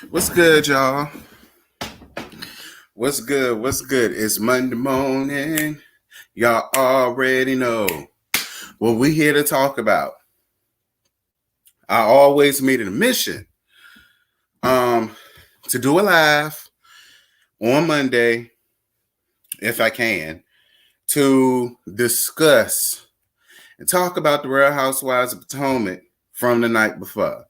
What's good, y'all? What's good? What's good? It's Monday morning. Y'all already know what we here to talk about. I always made it a mission to do a live on Monday, if I can, to discuss and talk about the Real Housewives of Potomac from the night before.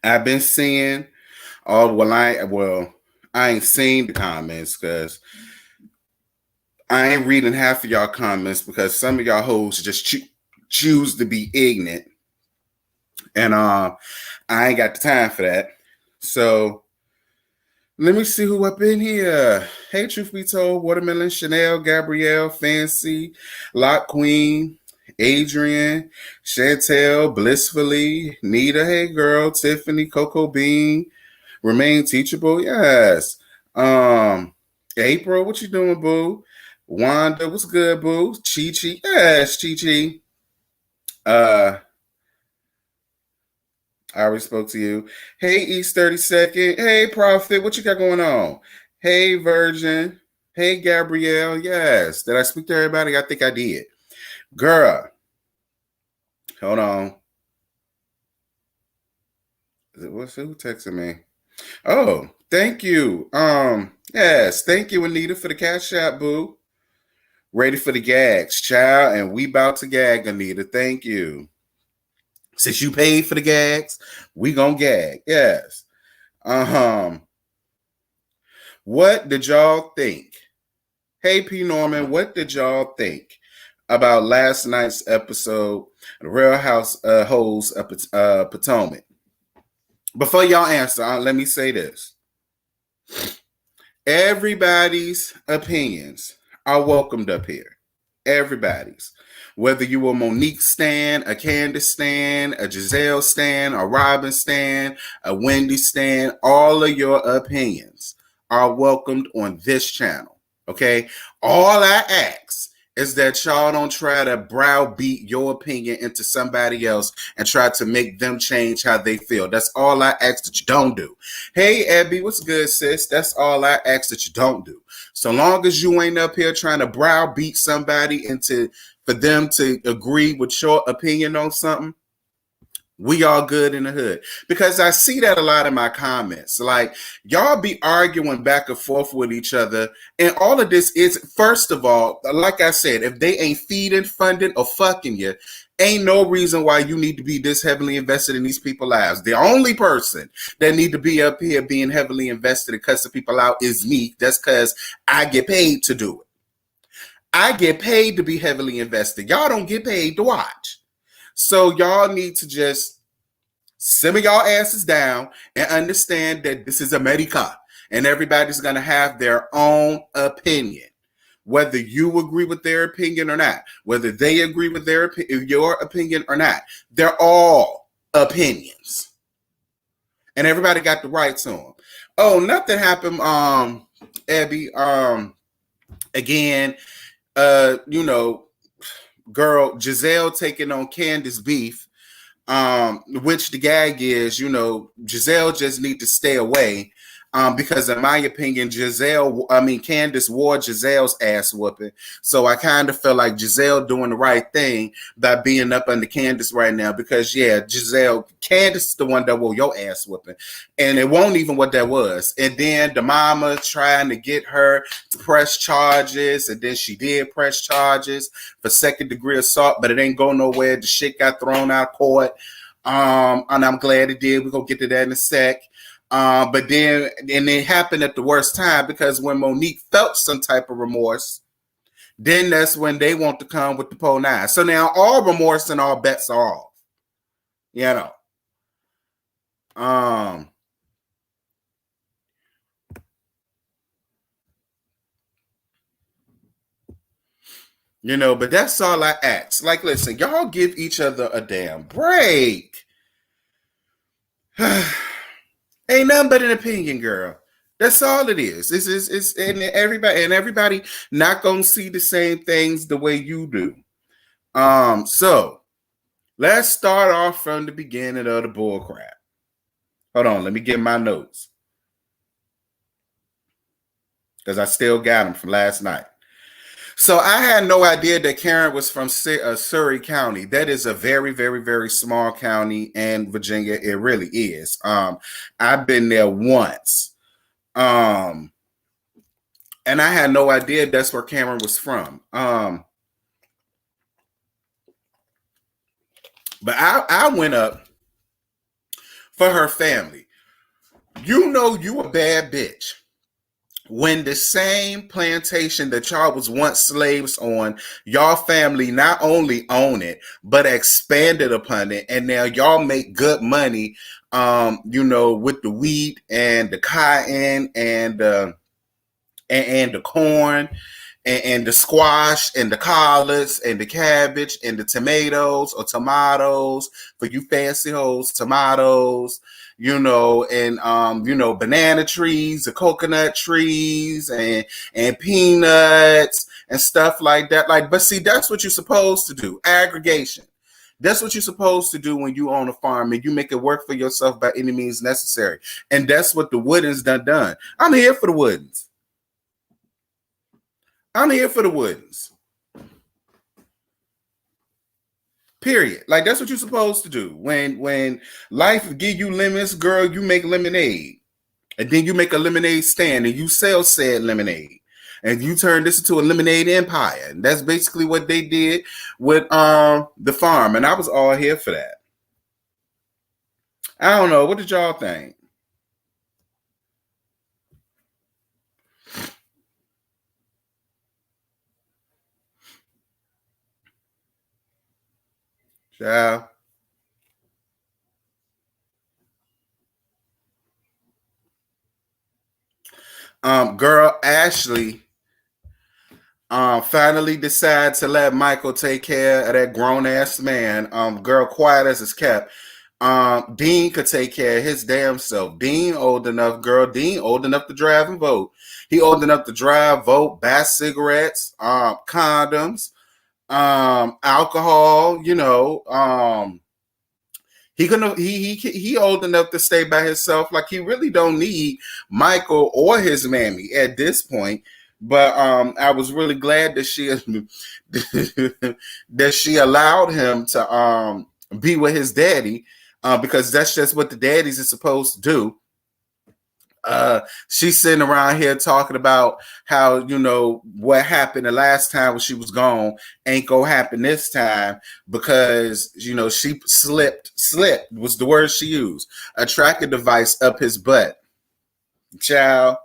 I've been seeing I ain't seen the comments because I ain't reading half of y'all comments because some of y'all hoes just choose to be ignorant. And I ain't got the time for that. So let me see who up in here. Hey, Truth Be Told, Watermelon, Chanel, Gabrielle, Fancy, Lock Queen, Adrian, Chantel, Blissfully, Nita, hey girl, Tiffany, Coco Bean, Remain Teachable, yes. April, what you doing, boo? Wanda, what's good, boo? Chi-Chi, yes, Chi-Chi. I already spoke to you. Hey, East 32nd. Hey, Prophet, what you got going on? Hey, Virgin. Hey, Gabrielle. Yes. Did I speak to everybody? I think I did. Girl. Hold on. Who texting me? Oh, thank you. Yes, thank you, Anita, for the cash app, boo. Ready for the gags, child, and we about to gag, Anita. Thank you. Since you paid for the gags, we gonna gag. Yes. What did y'all think? Hey, P. Norman, what did y'all think about last night's episode, The Real House Hoes of Potomac? Before y'all answer, let me say this. Everybody's opinions are welcomed up here. Everybody's. Whether you a Monique stan, a Candice stan, a Gizelle stan, a Robyn stan, a Wendy stan, all of your opinions are welcomed on this channel. Okay? All I ask is that y'all don't try to browbeat your opinion into somebody else and try to make them change how they feel. That's all I ask that you don't do. Hey, Abby, what's good, sis? That's all I ask that you don't do. So long as you ain't up here trying to browbeat somebody for them to agree with your opinion on something, we all good in the hood. Because I see that a lot in my comments. Like, y'all be arguing back and forth with each other. And all of this is, first of all, like I said, if they ain't feeding, funding, or fucking you, ain't no reason why you need to be this heavily invested in these people's lives. The only person that need to be up here being heavily invested and cussing people out is me. That's because I get paid to do it. I get paid to be heavily invested. Y'all don't get paid to watch. So y'all need to just simmer y'all asses down and understand that this is America and everybody's going to have their own opinion. Whether you agree with their opinion or not, whether they agree with your opinion or not, they're all opinions. And everybody got the right to them. Oh, nothing happened, Abby. Again, girl, Gizelle taking on Candice beef, which the gag is, Gizelle just need to stay away. Because in my opinion, Candice wore Gizelle's ass whooping. So I kind of feel like Gizelle doing the right thing by being up under Candice right now. Because Candice is the one that wore your ass whooping. And it won't even what that was. And then the mama trying to get her to press charges. And then she did press charges for second-degree assault, but it ain't go nowhere. The shit got thrown out of court. And I'm glad it did. We're going to get to that in a sec. But then it happened at the worst time because when Monique felt some type of remorse, then that's when they want to come with the pole nine. So now all remorse and all bets are off. But that's all I ask. Like, listen, y'all give each other a damn break. Ain't nothing but an opinion, girl. That's all it is. And everybody not gonna see the same things the way you do. So Let's start off from the beginning of the bull crap. Hold on, let me get my notes. Because I still got them from last night. So I had no idea that Karen was from Surrey County. That is a very, very, very small county in Virginia. It really is. I've been there once. And I had no idea that's where Karen was from. But I went up for her family. You know you a bad bitch when the same plantation that y'all was once slaves on, y'all family not only own it, but expanded upon it. And now y'all make good money, with the wheat and the cotton and the corn and the squash and the collards and the cabbage and the tomatoes for you fancy hoes, tomatoes, banana trees, the coconut trees and peanuts and stuff like that. But see, that's what you're supposed to do. Aggregation. That's what you're supposed to do when you own a farm and you make it work for yourself by any means necessary. And that's what the Woodens done. I'm here for the Woodens. I'm here for the Woodens. Period. Like, that's what you're supposed to do. When life give you lemons, girl, you make lemonade. And then you make a lemonade stand and you sell said lemonade. And you turn this into a lemonade empire. And that's basically what they did with the farm. And I was all here for that. I don't know. What did y'all think? Yeah. Girl, Ashley finally decided to let Michael take care of that grown ass man. Girl, quiet as it's kept. Dean could take care of his damn self. Dean old enough, girl. Dean old enough to drive and vote. He old enough to drive, vote, buy cigarettes, condoms, alcohol. He old enough to stay by himself. Like, he really don't need Michael or his mammy at this point. But I was really glad that she that she allowed him to be with his daddy, because that's just what the daddies are supposed to do. She's sitting around here talking about how, what happened the last time when she was gone ain't gonna happen this time because, she slipped was the word she used. A tracker device up his butt. Child,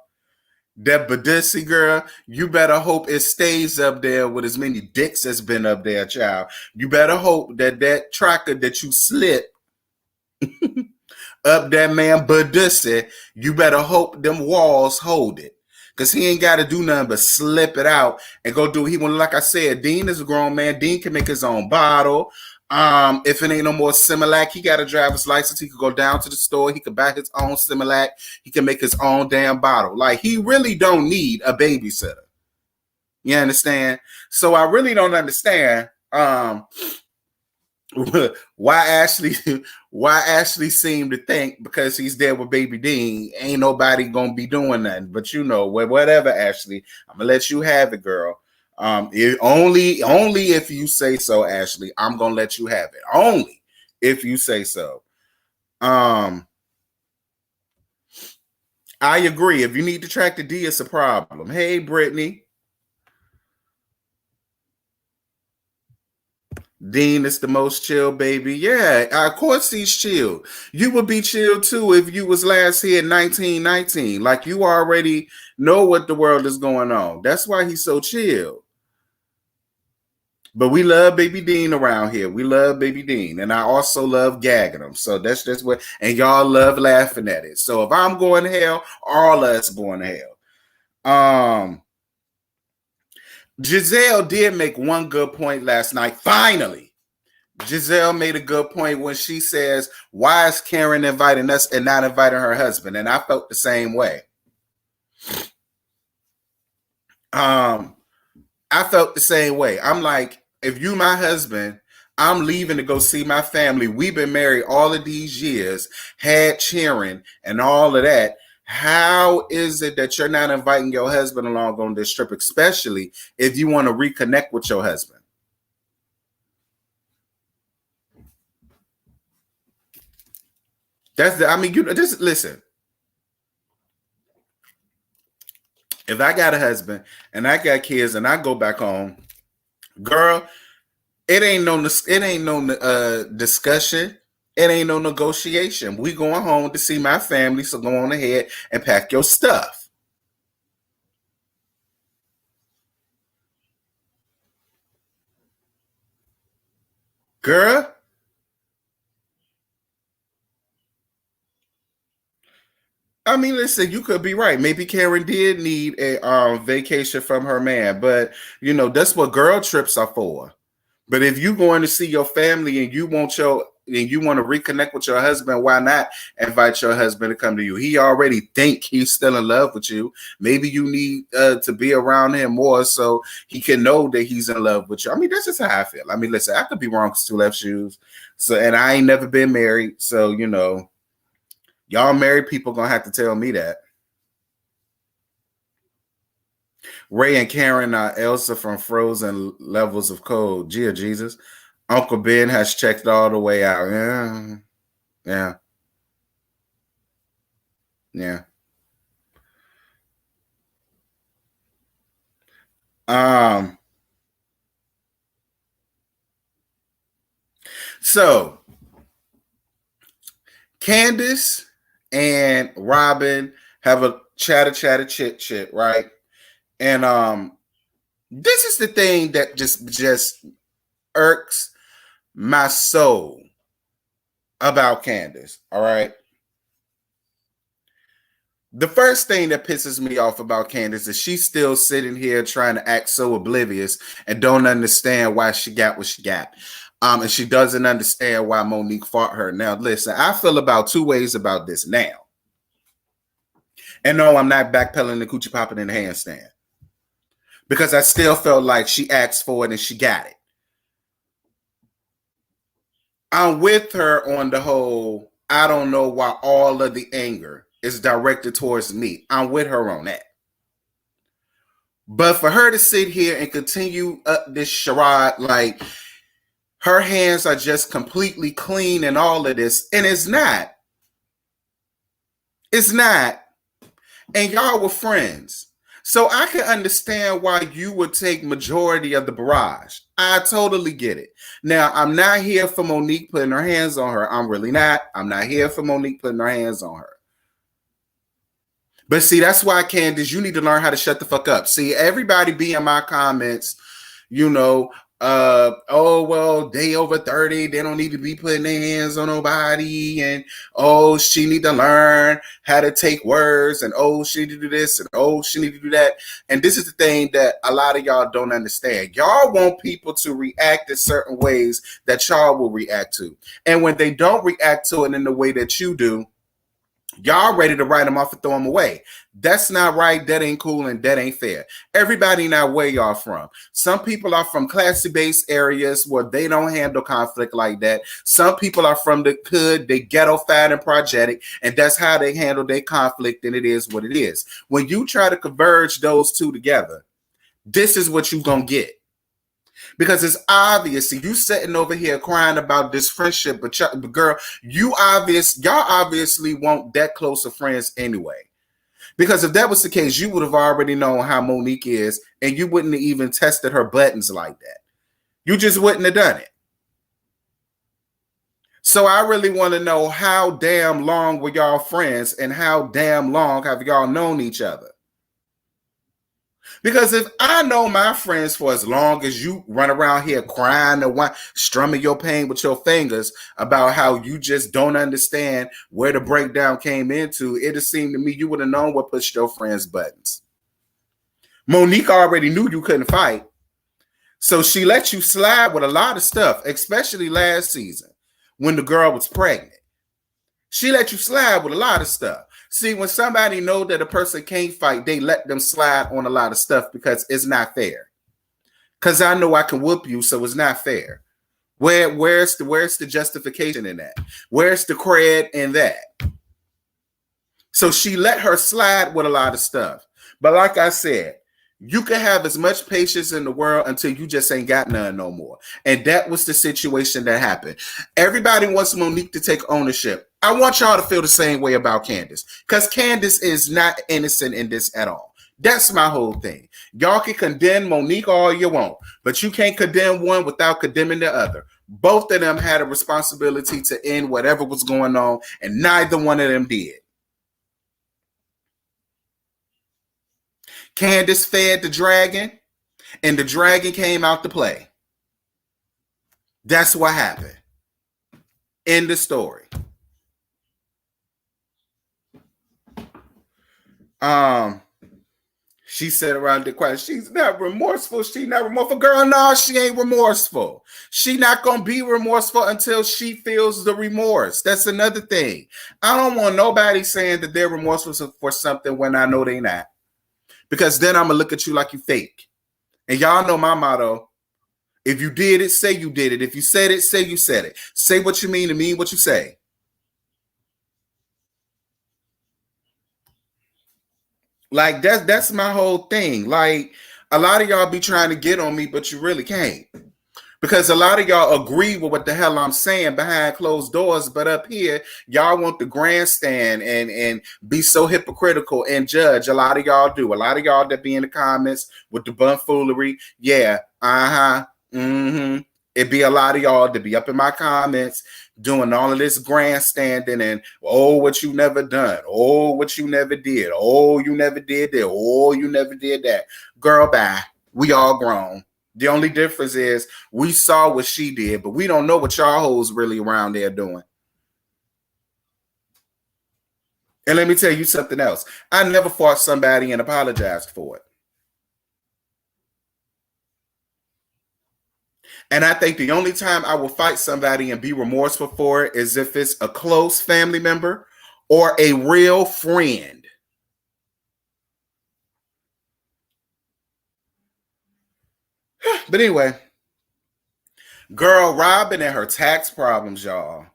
that Badissi girl, you better hope it stays up there with as many dicks as been up there, child. You better hope that tracker that you slip up that man Badussi, you better hope them walls hold it. Because he ain't got to do nothing but slip it out and go do it. He want, like I said, Dean is a grown man. Dean can make his own bottle. If it ain't no more Similac, he got a driver's license. He could go down to the store. He could buy his own Similac. He can make his own damn bottle. Like, he really don't need a babysitter. You understand? So I really don't understand why Ashley seemed to think because he's there with baby Dean, ain't nobody gonna be doing nothing. But whatever, Ashley, I'm gonna let you have it, girl. Only if you say so, Ashley. I'm gonna let you have it. Only if you say so. I agree. If you need to track the D, it's a problem. Hey, Brittany. Dean is the most chill baby. Yeah, of course he's chill. You would be chill too if you was last here in 1919. Like, you already know what the world is going on. That's why he's so chill. But we love baby Dean around here. We love baby Dean. And I also love gagging him. So that's just what, and y'all love laughing at it. So if I'm going to hell, all of us going to hell. Gizelle did make one good point last night. Finally, Gizelle made a good point when she says, why is Karen inviting us and not inviting her husband? And I felt the same way. I felt the same way. I'm like, if you my husband, I'm leaving to go see my family. We've been married all of these years, had cheering and all of that. How is it that you're not inviting your husband along on this trip, especially if you want to reconnect with your husband? You just listen. If I got a husband and I got kids and I go back home, girl, it ain't no discussion. It ain't no negotiation. We going home to see my family, so go on ahead and pack your stuff. Girl, listen, you could be right. Maybe Karen did need a vacation from her man, but that's what girl trips are for. But if you going to see your family and you want to reconnect with your husband, why not invite your husband to come to you? He already think he's still in love with you. Maybe you need to be around him more so he can know that he's in love with you. That's just how I feel. Listen, I could be wrong because two left shoes. So, and I ain't never been married. So, y'all married people gonna have to tell me that. Ray and Karen are Elsa from Frozen Levels of Cold. Gia Jesus. Uncle Ben has checked all the way out. Yeah. Yeah. Yeah. Um, so Candice and Robyn have a chit, right? And this is the thing that just irks my soul about Candice. All right. The first thing that pisses me off about Candice is she's still sitting here trying to act so oblivious and don't understand why she got what she got. And she doesn't understand why Monique fought her. Now, listen, I feel about two ways about this now. And no, I'm not backpedaling the coochie popping in the handstand. Because I still felt like she asked for it and she got it. I'm with her on the whole, I don't know why all of the anger is directed towards me. I'm with her on that. But for her to sit here and continue this charade, like her hands are just completely clean and all of this, and it's not. It's not. And y'all were friends. So I can understand why you would take majority of the barrage. I totally get it. Now, I'm not here for Monique putting her hands on her. I'm really not. I'm not here for Monique putting her hands on her. But see, that's why, Candice, you need to learn how to shut the fuck up. See, everybody be in my comments, oh, well, they over 30, they don't need to be putting their hands on nobody, and oh, she need to learn how to take words, and oh, she need to do this, and oh, she need to do that. And this is the thing that a lot of y'all don't understand. Y'all want people to react in certain ways that y'all will react to. And when they don't react to it in the way that you do, y'all ready to write them off and throw them away. That's not right. That ain't cool and that ain't fair. Everybody not where y'all from. Some people are from classy-based areas where they don't handle conflict like that. Some people are from the hood, they ghetto-fied and projectic, and that's how they handle their conflict, and it is what it is. When you try to converge those two together, this is what you're going to get. Because it's obvious, you sitting over here crying about this friendship, but girl, y'all obviously want that close of friends anyway. Because if that was the case, you would have already known how Monique is, and you wouldn't have even tested her buttons like that. You just wouldn't have done it. So I really want to know, how damn long were y'all friends, and how damn long have y'all known each other? Because if I know my friends for as long as you run around here crying and strumming your pain with your fingers about how you just don't understand where the breakdown came into, it just seemed to me you would have known what pushed your friends' buttons. Monique already knew you couldn't fight. So she let you slide with a lot of stuff, especially last season when the girl was pregnant. She let you slide with a lot of stuff. See, when somebody know that a person can't fight, they let them slide on a lot of stuff because it's not fair. Because I know I can whoop you, so it's not fair. Where's the justification in that? Where's the cred in that? So she let her slide with a lot of stuff. But like I said, you can have as much patience in the world until you just ain't got none no more. And that was the situation that happened. Everybody wants Monique to take ownership. I want y'all to feel the same way about Candice, because Candice is not innocent in this at all. That's my whole thing. Y'all can condemn Monique all you want, but you can't condemn one without condemning the other. Both of them had a responsibility to end whatever was going on, and neither one of them did. Candice fed the dragon, and the dragon came out to play. That's what happened. End the story. She said around the question, she's not remorseful. She's not remorseful. Girl, no, she ain't remorseful. She not going to be remorseful until she feels the remorse. That's another thing. I don't want nobody saying that they're remorseful for something when I know they not. Because then I'm going to look at you like you fake. And y'all know my motto. If you did it, say you did it. If you said it, say you said it. Say what you mean and mean what you say. Like that's my whole thing. Like a lot of y'all be trying to get on me, but you really can't. Because a lot of y'all agree with what the hell I'm saying behind closed doors, but up here, y'all want the grandstand and be so hypocritical and judge. A lot of y'all do. A lot of y'all that be in the comments with the bumfoolery. Yeah, It'd be a lot of y'all to be up in my comments doing all of this grandstanding and, oh, what you never done. Oh, what you never did. Oh, you never did that. Oh, you never did that. Girl, bye. We all grown. The only difference is we saw what she did, but we don't know what y'all hoes really around there doing. And let me tell you something else. I never fought somebody and apologized for it. And I think the only time I will fight somebody and be remorseful for it is if it's a close family member or a real friend. But anyway, girl, Robyn and her tax problems, y'all.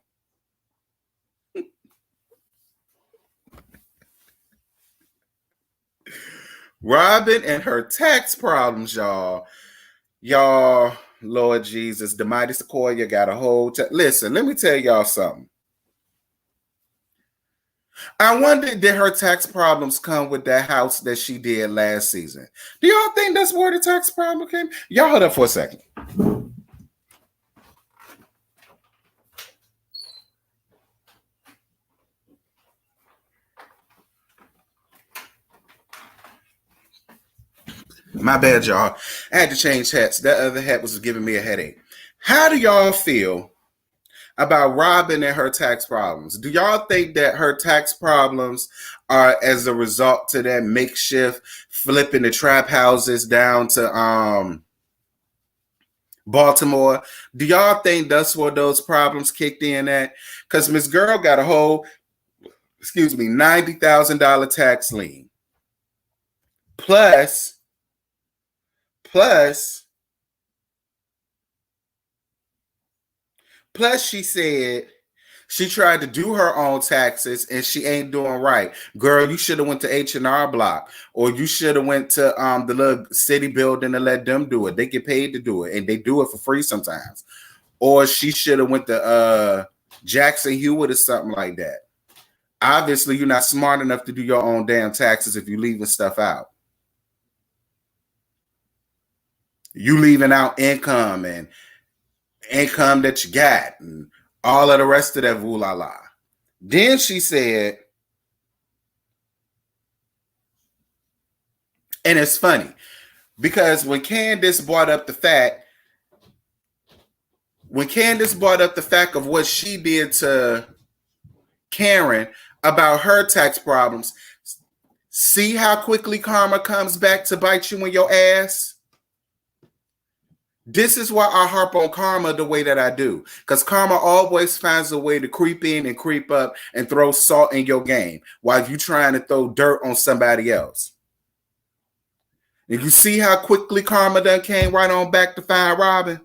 Robyn and her tax problems, y'all. Y'all, Lord Jesus, the mighty Sequoia got a whole... Listen, let me tell y'all something. I wonder, did her tax problems come with that house that she did last season? Do y'all think that's where the tax problem came? Y'all hold up for a second. My bad, y'all. I had to change hats. That other hat was giving me a headache. How do y'all feel about Robyn and her tax problems? Do y'all think that her tax problems are as a result to that makeshift flipping the trap houses down to Baltimore? Do y'all think that's where those problems kicked in at? Because Miss Girl got a whole, $90,000 tax lien. Plus, she said she tried to do her own taxes and she ain't doing right. Girl, you should have went to H&R Block, or you should have went to the little city building and let them do it. They get paid to do it, and they do it for free sometimes. Or she should have went to Jackson Hewitt or something like that. Obviously, you're not smart enough to do your own damn taxes if you're leaving stuff out. You leaving out income and income that you got and all of the rest of that voo-la-la. Then she said, and it's funny because when Candice brought up the fact of what she did to Karen about her tax problems, see how quickly karma comes back to bite you in your ass? This is why I harp on karma the way that I do. Because karma always finds a way to creep in and creep up and throw salt in your game while you trying to throw dirt on somebody else. And you see how quickly karma done came right on back to find Robyn?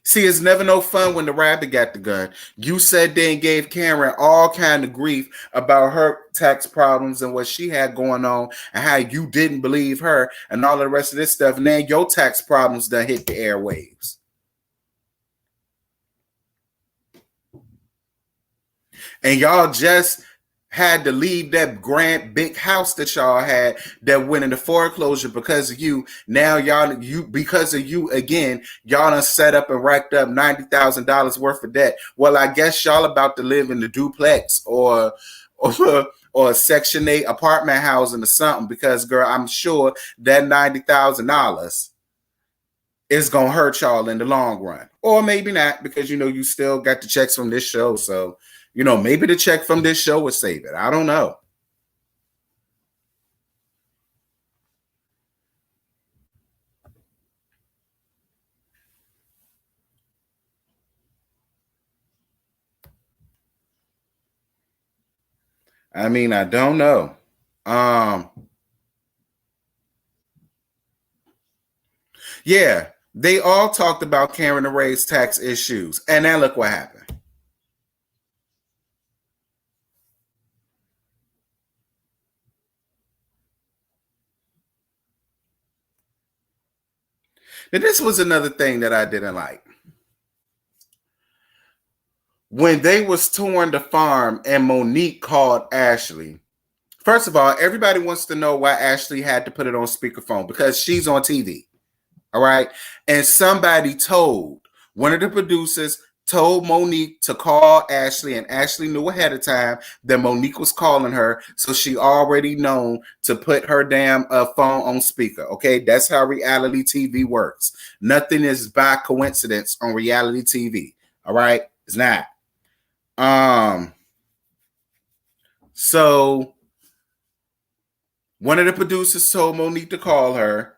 See, it's never no fun when the rabbit got the gun. You said they gave Karen all kind of grief about her tax problems and what she had going on and how you didn't believe her and all the rest of this stuff. And then your tax problems done hit the airwaves. And y'all just had to leave that grand big house that y'all had that went into foreclosure because of you. Now because of you again, y'all done set up and racked up $90,000 worth of debt. Well, I guess y'all about to live in the duplex or a Section 8 apartment housing or something, because girl, I'm sure that $90,000 is gonna hurt y'all in the long run. Or maybe not, because you still got the checks from this show. So maybe the check from this show would save it. I don't know. I mean, I don't know. Yeah, they all talked about Karen and Ray's tax issues. And now look what happened. Now, this was another thing that I didn't like. When they was touring the farm and Monique called Ashley, first of all, everybody wants to know why Ashley had to put it on speakerphone, because she's on TV. All right. And somebody told, one of the producers told Monique to call Ashley, and Ashley knew ahead of time that Monique was calling her. So she already known to put her damn phone on speaker. Okay. That's how reality TV works. Nothing is by coincidence on reality TV. All right. It's not. So one of the producers told Monique to call her.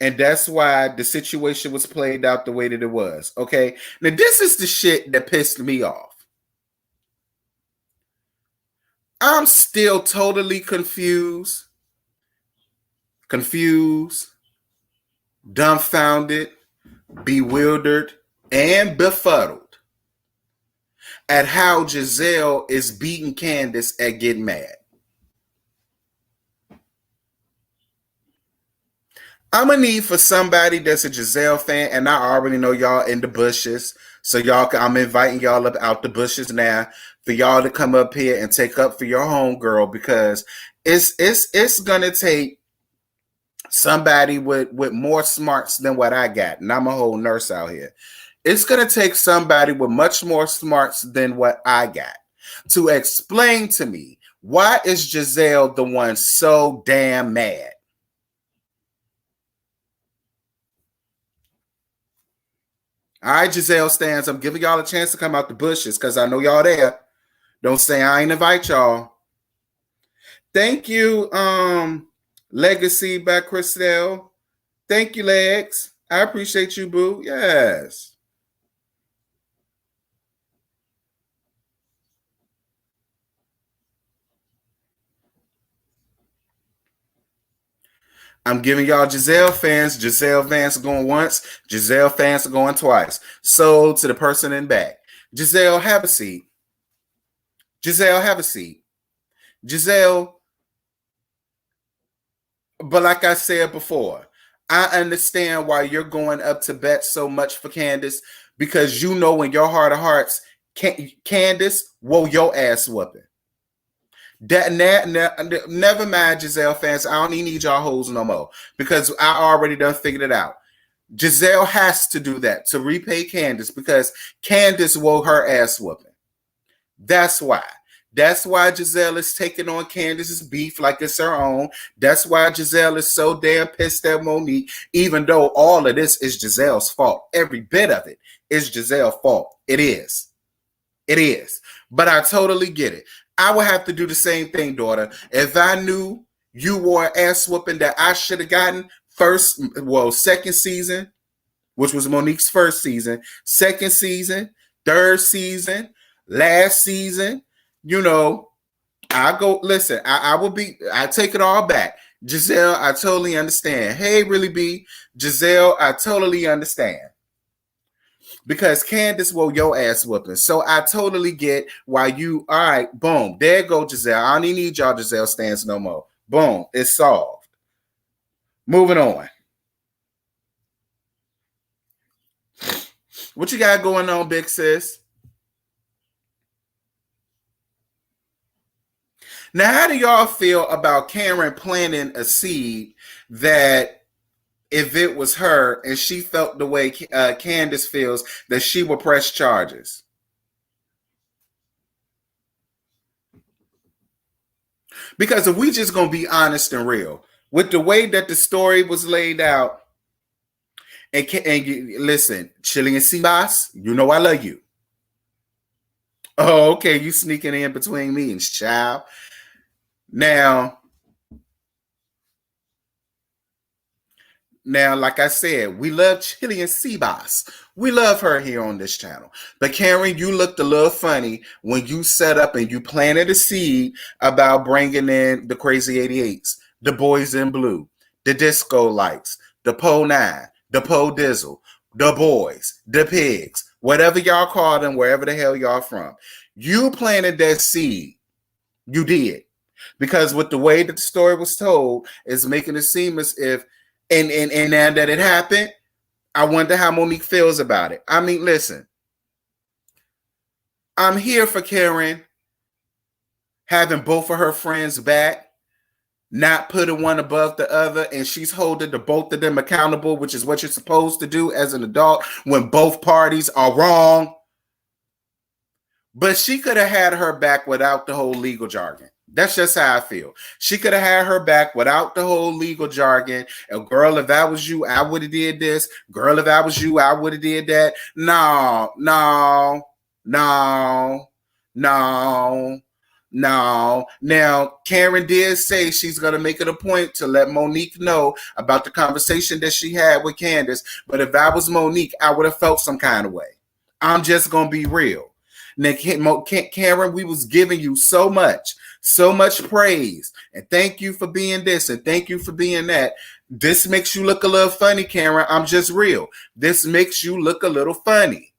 And that's why the situation was played out the way that it was. Okay. Now, this is the shit that pissed me off. I'm still totally confused, dumbfounded, bewildered, and befuddled at how Gizelle is beating Candice at getting mad. I'm gonna need for somebody that's a Gizelle fan, and I already know y'all in the bushes, so I'm inviting y'all up out the bushes now for y'all to come up here and take up for your homegirl, because it's gonna take somebody with more smarts than what I got, and I'm a whole nurse out here. It's gonna take somebody with much more smarts than what I got to explain to me why is Gizelle the one so damn mad. All right, Gizelle stands. I'm giving y'all a chance to come out the bushes because I know y'all there. Don't say I ain't invite y'all. Thank you, Legacy by Christelle. Thank you, Legs. I appreciate you, boo. Yes. I'm giving y'all Gizelle fans. Gizelle fans are going once. Gizelle fans are going twice. So to the person in back, Gizelle, have a seat. Gizelle, have a seat. Gizelle, but like I said before, I understand why you're going up to bat so much for Candice, because you know in your heart of hearts, Candice, whoa, your ass whooping. Never mind, Gizelle fans. I don't even need y'all hoes no more, because I already done figured it out. Gizelle has to do that to repay Candice, because Candice wore her ass whooping. That's why. That's why Gizelle is taking on Candice's beef like it's her own. That's why Gizelle is so damn pissed at Monique, even though all of this is Gizelle's fault. Every bit of it is Gizelle's fault. It is. It is. But I totally get it. I would have to do the same thing, daughter. If I knew you wore an ass whooping that I should have gotten second season, which was Monique's first season, second season, third season, last season, I go, listen, I take it all back. Gizelle, I totally understand. Hey, really B, Gizelle, I totally understand. because Candice will your ass whooping. So I totally get why you, all right, boom, there go Gizelle. I don't even need y'all Gizelle stands no more. Boom, it's solved. Moving on. What you got going on, big sis? Now, how do y'all feel about Karen planting a seed that if it was her and she felt the way Candice feels, that she will press charges? Because if we just gonna be honest and real, with the way that the story was laid out, and listen, Chili and Seabass, you know I love you. Oh, okay, you sneaking in between me and child. Now, like I said, we love Chili and Seabass. We love her here on this channel. But Karen, you looked a little funny when you set up and you planted a seed about bringing in the Crazy 88s, the Boys in Blue, the Disco Lights, the Po 9, the Po Dizzle, the Boys, the Pigs, whatever y'all call them, wherever the hell y'all from. You planted that seed. You did. Because with the way that the story was told, it's making it seem as if, and now that it happened, I wonder how Monique feels about it. I mean, listen, I'm here for Karen having both of her friends back, not putting one above the other, and she's holding the both of them accountable, which is what you're supposed to do as an adult when both parties are wrong. But she could have had her back without the whole legal jargon. That's just how I feel. She could have had her back without the whole legal jargon. And girl, if I was you, I would have did this. Girl, if I was you, I would have did that. No. Now, Karen did say she's going to make it a point to let Monique know about the conversation that she had with Candice. But if I was Monique, I would have felt some kind of way. I'm just going to be real. Now, Karen, we was giving you so much praise, and thank you for being this, and thank you for being that. This makes you look a little funny, Karen. I'm just real. This makes you look a little funny.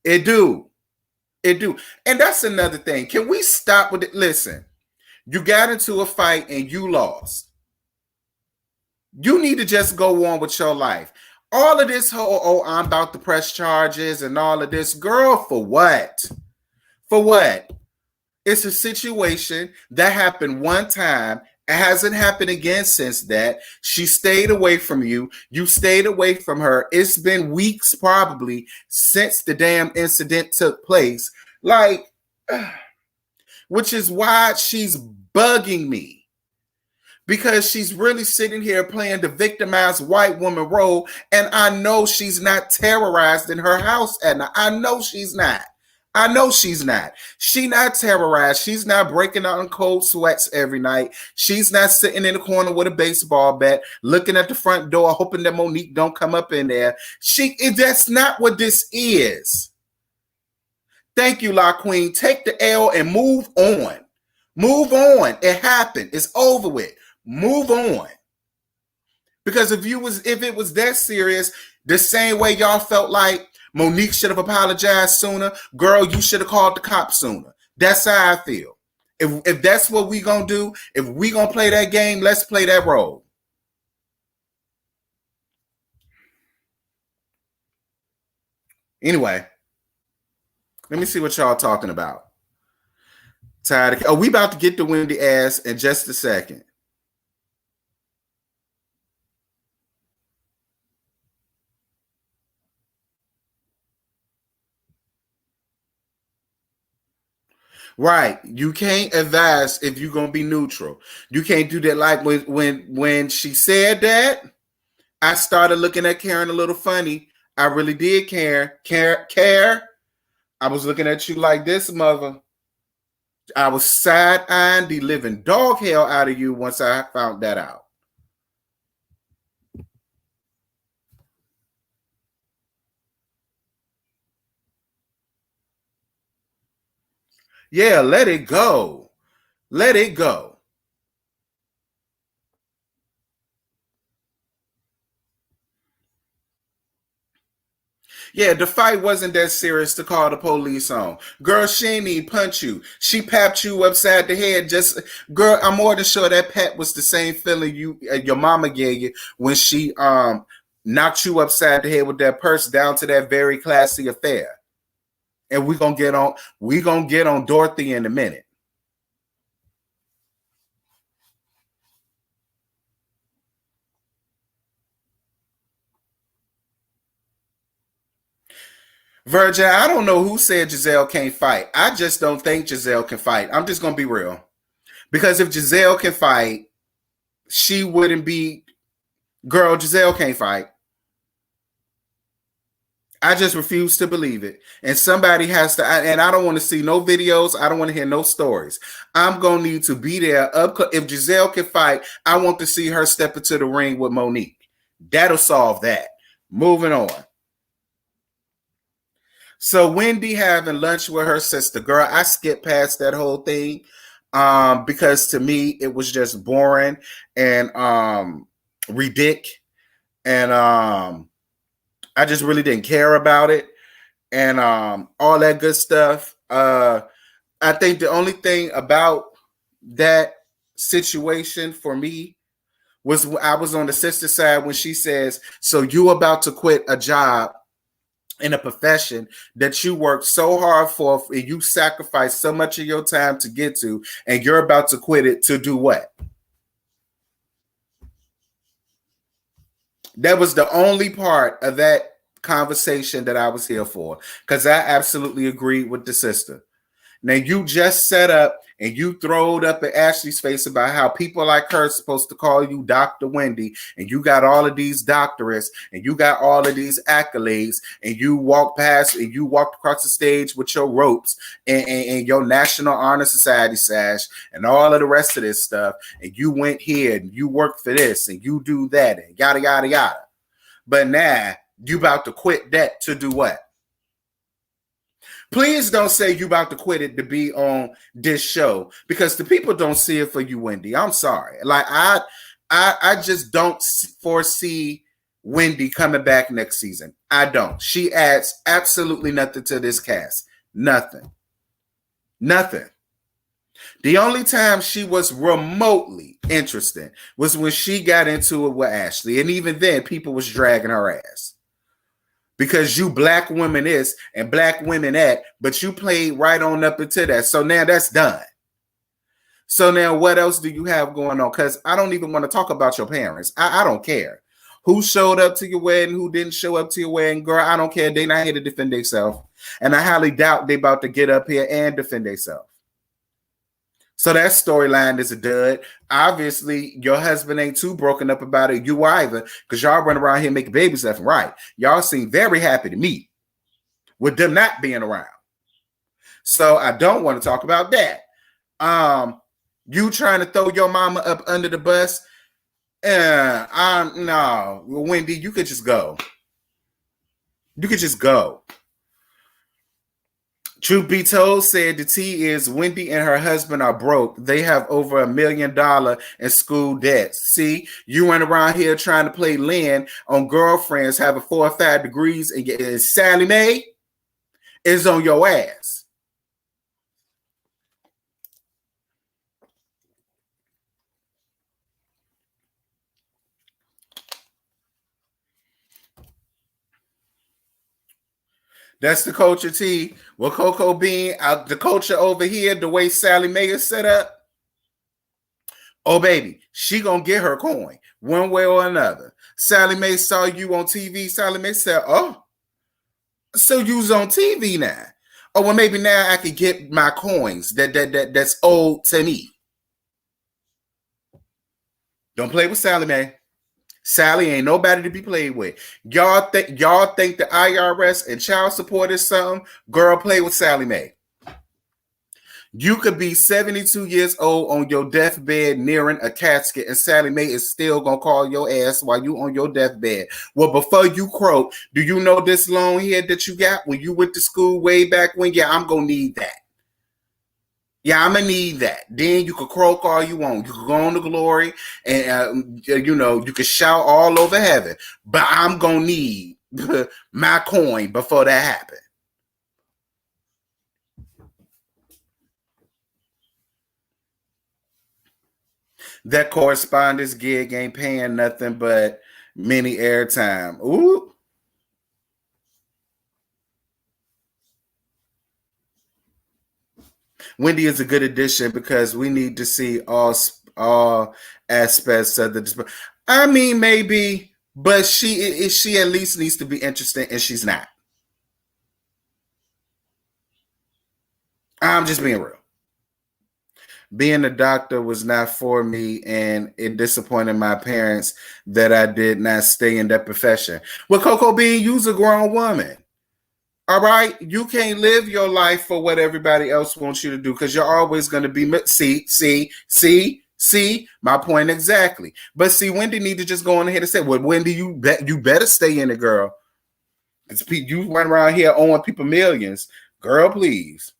It do. And that's another thing. Can we stop with it? Listen, you got into a fight and you lost. You need to just go on with your life. All of this whole, I'm about to press charges and all of this, girl, for what? For what? It's a situation that happened one time. It hasn't happened again since that. She stayed away from you. You stayed away from her. It's been weeks probably since the damn incident took place. Like, which is why she's bugging me. Because she's really sitting here playing the victimized white woman role. And I know she's not terrorized in her house, Edna. I know she's not. She's not terrorized. She's not breaking out in cold sweats every night. She's not sitting in the corner with a baseball bat, looking at the front door, hoping that Monique don't come up in there. That's not what this is. Thank you, La Queen. Take the L and move on. Move on. It happened. It's over with. Move on. Because if it was that serious, the same way y'all felt like Monique should have apologized sooner, girl, you should have called the cops sooner. That's how I feel. If that's what we gonna do, if we gonna play that game, let's play that role. Anyway, let me see what y'all talking about. Tired of, we about to get to Wendy ass in just a second. Right. You can't advise if you're gonna be neutral. You can't do that. Like when she said that, I started looking at Karen a little funny. I really did care. I was looking at you like this, mother. I was side-eyeing the living dog hell out of you once I found that out. Yeah, let it go. Let it go. Yeah, the fight wasn't that serious to call the police on. Girl, she ain't even punch you. She papped you upside the head. Just, girl, I'm more than sure that pat was the same feeling your mama gave you when she knocked you upside the head with that purse down to that very classy affair. And we gonna get on Dorothy in a minute. Virgin, I don't know who said Gizelle can't fight. I just don't think Gizelle can fight. I'm just gonna be real. Because if Gizelle can fight, she wouldn't be. Girl, Gizelle can't fight. I just refuse to believe it. And somebody has to, and I don't want to see no videos. I don't want to hear no stories. I'm going to need to be there. If Gizelle can fight, I want to see her step into the ring with Monique. That'll solve that. Moving on. So Wendy having lunch with her sister. Girl, I skipped past that whole thing because to me, it was just boring and ridiculous. And I just really didn't care about it and all that good stuff. I think the only thing about that situation for me was I was on the sister side when she says, so you about to quit a job in a profession that you worked so hard for and you sacrificed so much of your time to get to, and you're about to quit it to do what? That was the only part of that conversation that I was here for, because I absolutely agreed with the sister. Now you just set up and you throwed up in Ashley's face about how people like her are supposed to call you Dr. Wendy, and you got all of these doctorates and you got all of these accolades, and you walked past and you walked across the stage with your ropes and your National Honor Society sash and all of the rest of this stuff, and you went here and you worked for this and you do that and yada yada yada. But now you about to quit that to do what? Please don't say you about to quit it to be on this show, because the people don't see it for you, Wendy. I'm sorry. Like I just don't foresee Wendy coming back next season. I don't. She adds absolutely nothing to this cast. Nothing. Nothing. The only time she was remotely interesting was when she got into it with Ashley. And even then, people was dragging her ass. Because you black women is and black women at, but you played right on up into that. So now that's done. So now what else do you have going on? Because I don't even want to talk about your parents. I don't care. Who showed up to your wedding, who didn't show up to your wedding, girl, I don't care. They not here to defend themselves. And I highly doubt they about to get up here and defend themselves. So that storyline is a dud. Obviously, your husband ain't too broken up about it. You either, because y'all run around here making babies left and right. Y'all seem very happy to me with them not being around. So I don't want to talk about that. You trying to throw your mama up under the bus? No, Wendy, you could just go. You could just go. Truth be told, said the tea is Wendy and her husband are broke. They have over $1 million in school debts. See, you run around here trying to play Lynn on girlfriends having 4 or 5 degrees, and Sally Mae is on your ass. That's the culture, T. Well, Coco Bean, the culture over here, the way Sally Mae is set up. Oh, baby, she gonna get her coin one way or another. Sally Mae saw you on TV. Sally Mae said, "Oh, so you's on TV now. Oh, well, maybe now I could get my coins that's owed to me." Don't play with Sally Mae. Sally ain't nobody to be played with. Y'all think the IRS and child support is something? Girl, play with Sally Mae. You could be 72 years old on your deathbed nearing a casket, and Sally Mae is still gonna call your ass while you on your deathbed. Well, before you croak, do you know this loan here that you got when you went to school way back when? Yeah, I'm gonna need that. Yeah, I'm gonna need that. Then you could croak all you want. You could go on to glory, and you can shout all over heaven. But I'm gonna need my coin before that happened. That correspondence gig ain't paying nothing but mini airtime. Ooh. Wendy is a good addition because we need to see all aspects of the. I mean, maybe, but she at least needs to be interesting, and she's not. I'm just being real. Being a doctor was not for me, and it disappointed my parents that I did not stay in that profession. Well, Coco Bean, you's a grown woman. All right, you can't live your life for what everybody else wants you to do because you're always going to be see my point exactly. But see, Wendy need to just go on ahead and say, "Well, Wendy, you better stay in it, girl. Because you run around here owing people millions, girl. Please."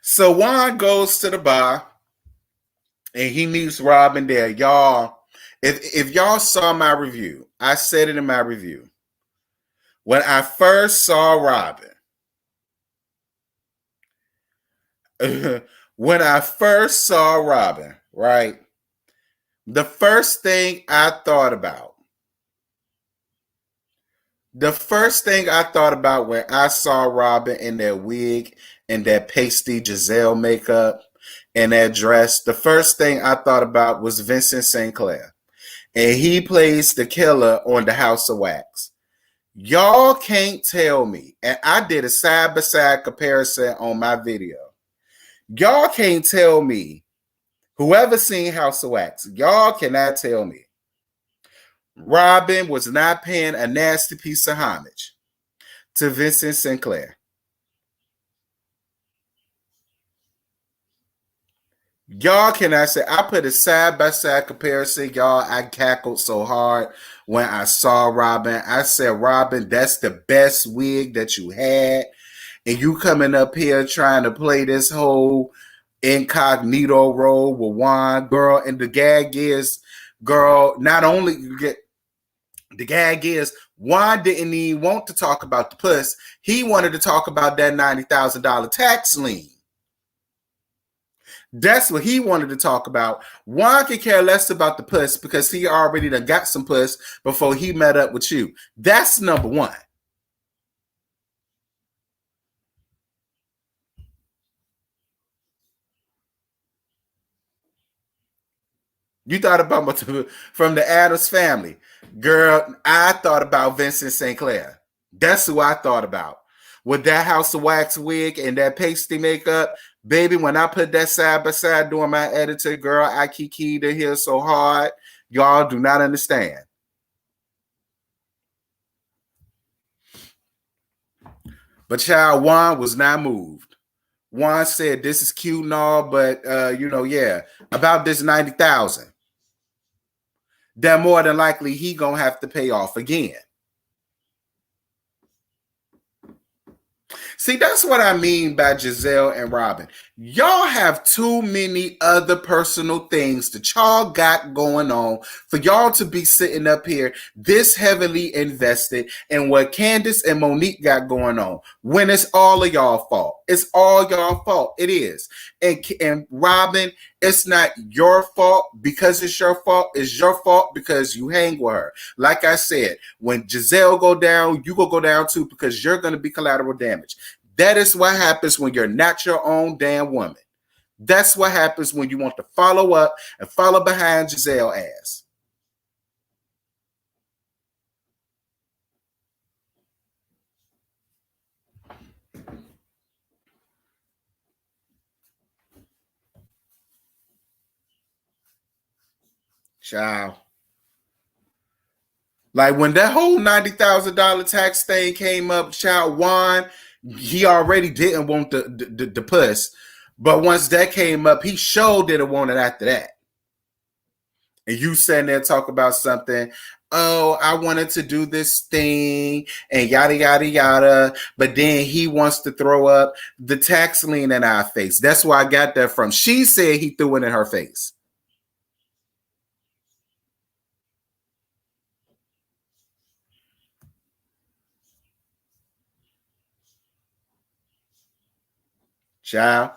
So Juan goes to the bar. And he meets Robyn there. Y'all, if y'all saw my review, I said it in my review. When I first saw Robyn, right? The first thing I thought about when I saw Robyn in that wig and that pasty Gizelle makeup and that dress, the first thing I thought about was Vincent Sinclair. And he plays the killer on the House of Wax. Y'all can't tell me, and I did a side-by-side comparison on my video. Y'all can't tell me, whoever seen House of Wax, y'all cannot tell me Robyn was not paying a nasty piece of homage to Vincent Sinclair. Y'all cannot say, I put a side-by-side comparison, y'all. I cackled so hard when I saw Robyn. I said, Robyn, that's the best wig that you had. And you coming up here trying to play this whole incognito role with Juan, girl. And the gag is, girl, not only you get, the gag is, Juan didn't even want to talk about the puss. He wanted to talk about that $90,000 tax lien. That's what he wanted to talk about. Juan could care less about the puss because he already done got some puss before he met up with you. That's number one. You thought about from the Addams family. Girl, I thought about Vincent Sinclair. That's who I thought about. With that House of Wax wig and that pasty makeup, baby, when I put that side by side doing my editor, girl, I kikied in here so hard. Y'all do not understand. But child, Juan was not moved. Juan said, this is cute and all, but, yeah, about this 90,000. That more than likely he gonna have to pay off again. See, that's what I mean by Gizelle and Robyn. Y'all have too many other personal things that y'all got going on for y'all to be sitting up here this heavily invested in what Candice and Monique got going on when it's all of y'all fault. It's all y'all fault. It is. And Robyn, it's not your fault because it's your fault. It's your fault because you hang with her. Like I said, when Gizelle go down, you go down too because you're going to be collateral damage. That is what happens when you're not your own damn woman. That's what happens when you want to follow up and follow behind Gizelle ass. Child. Like when that whole $90,000 tax thing came up, child, Juan, he already didn't want the puss. But once that came up, he sure didn't want it after that. And you sitting there talk about something, oh, I wanted to do this thing and yada, yada, yada. But then he wants to throw up the tax lien in our face. That's where I got that from. She said he threw it in her face. Child,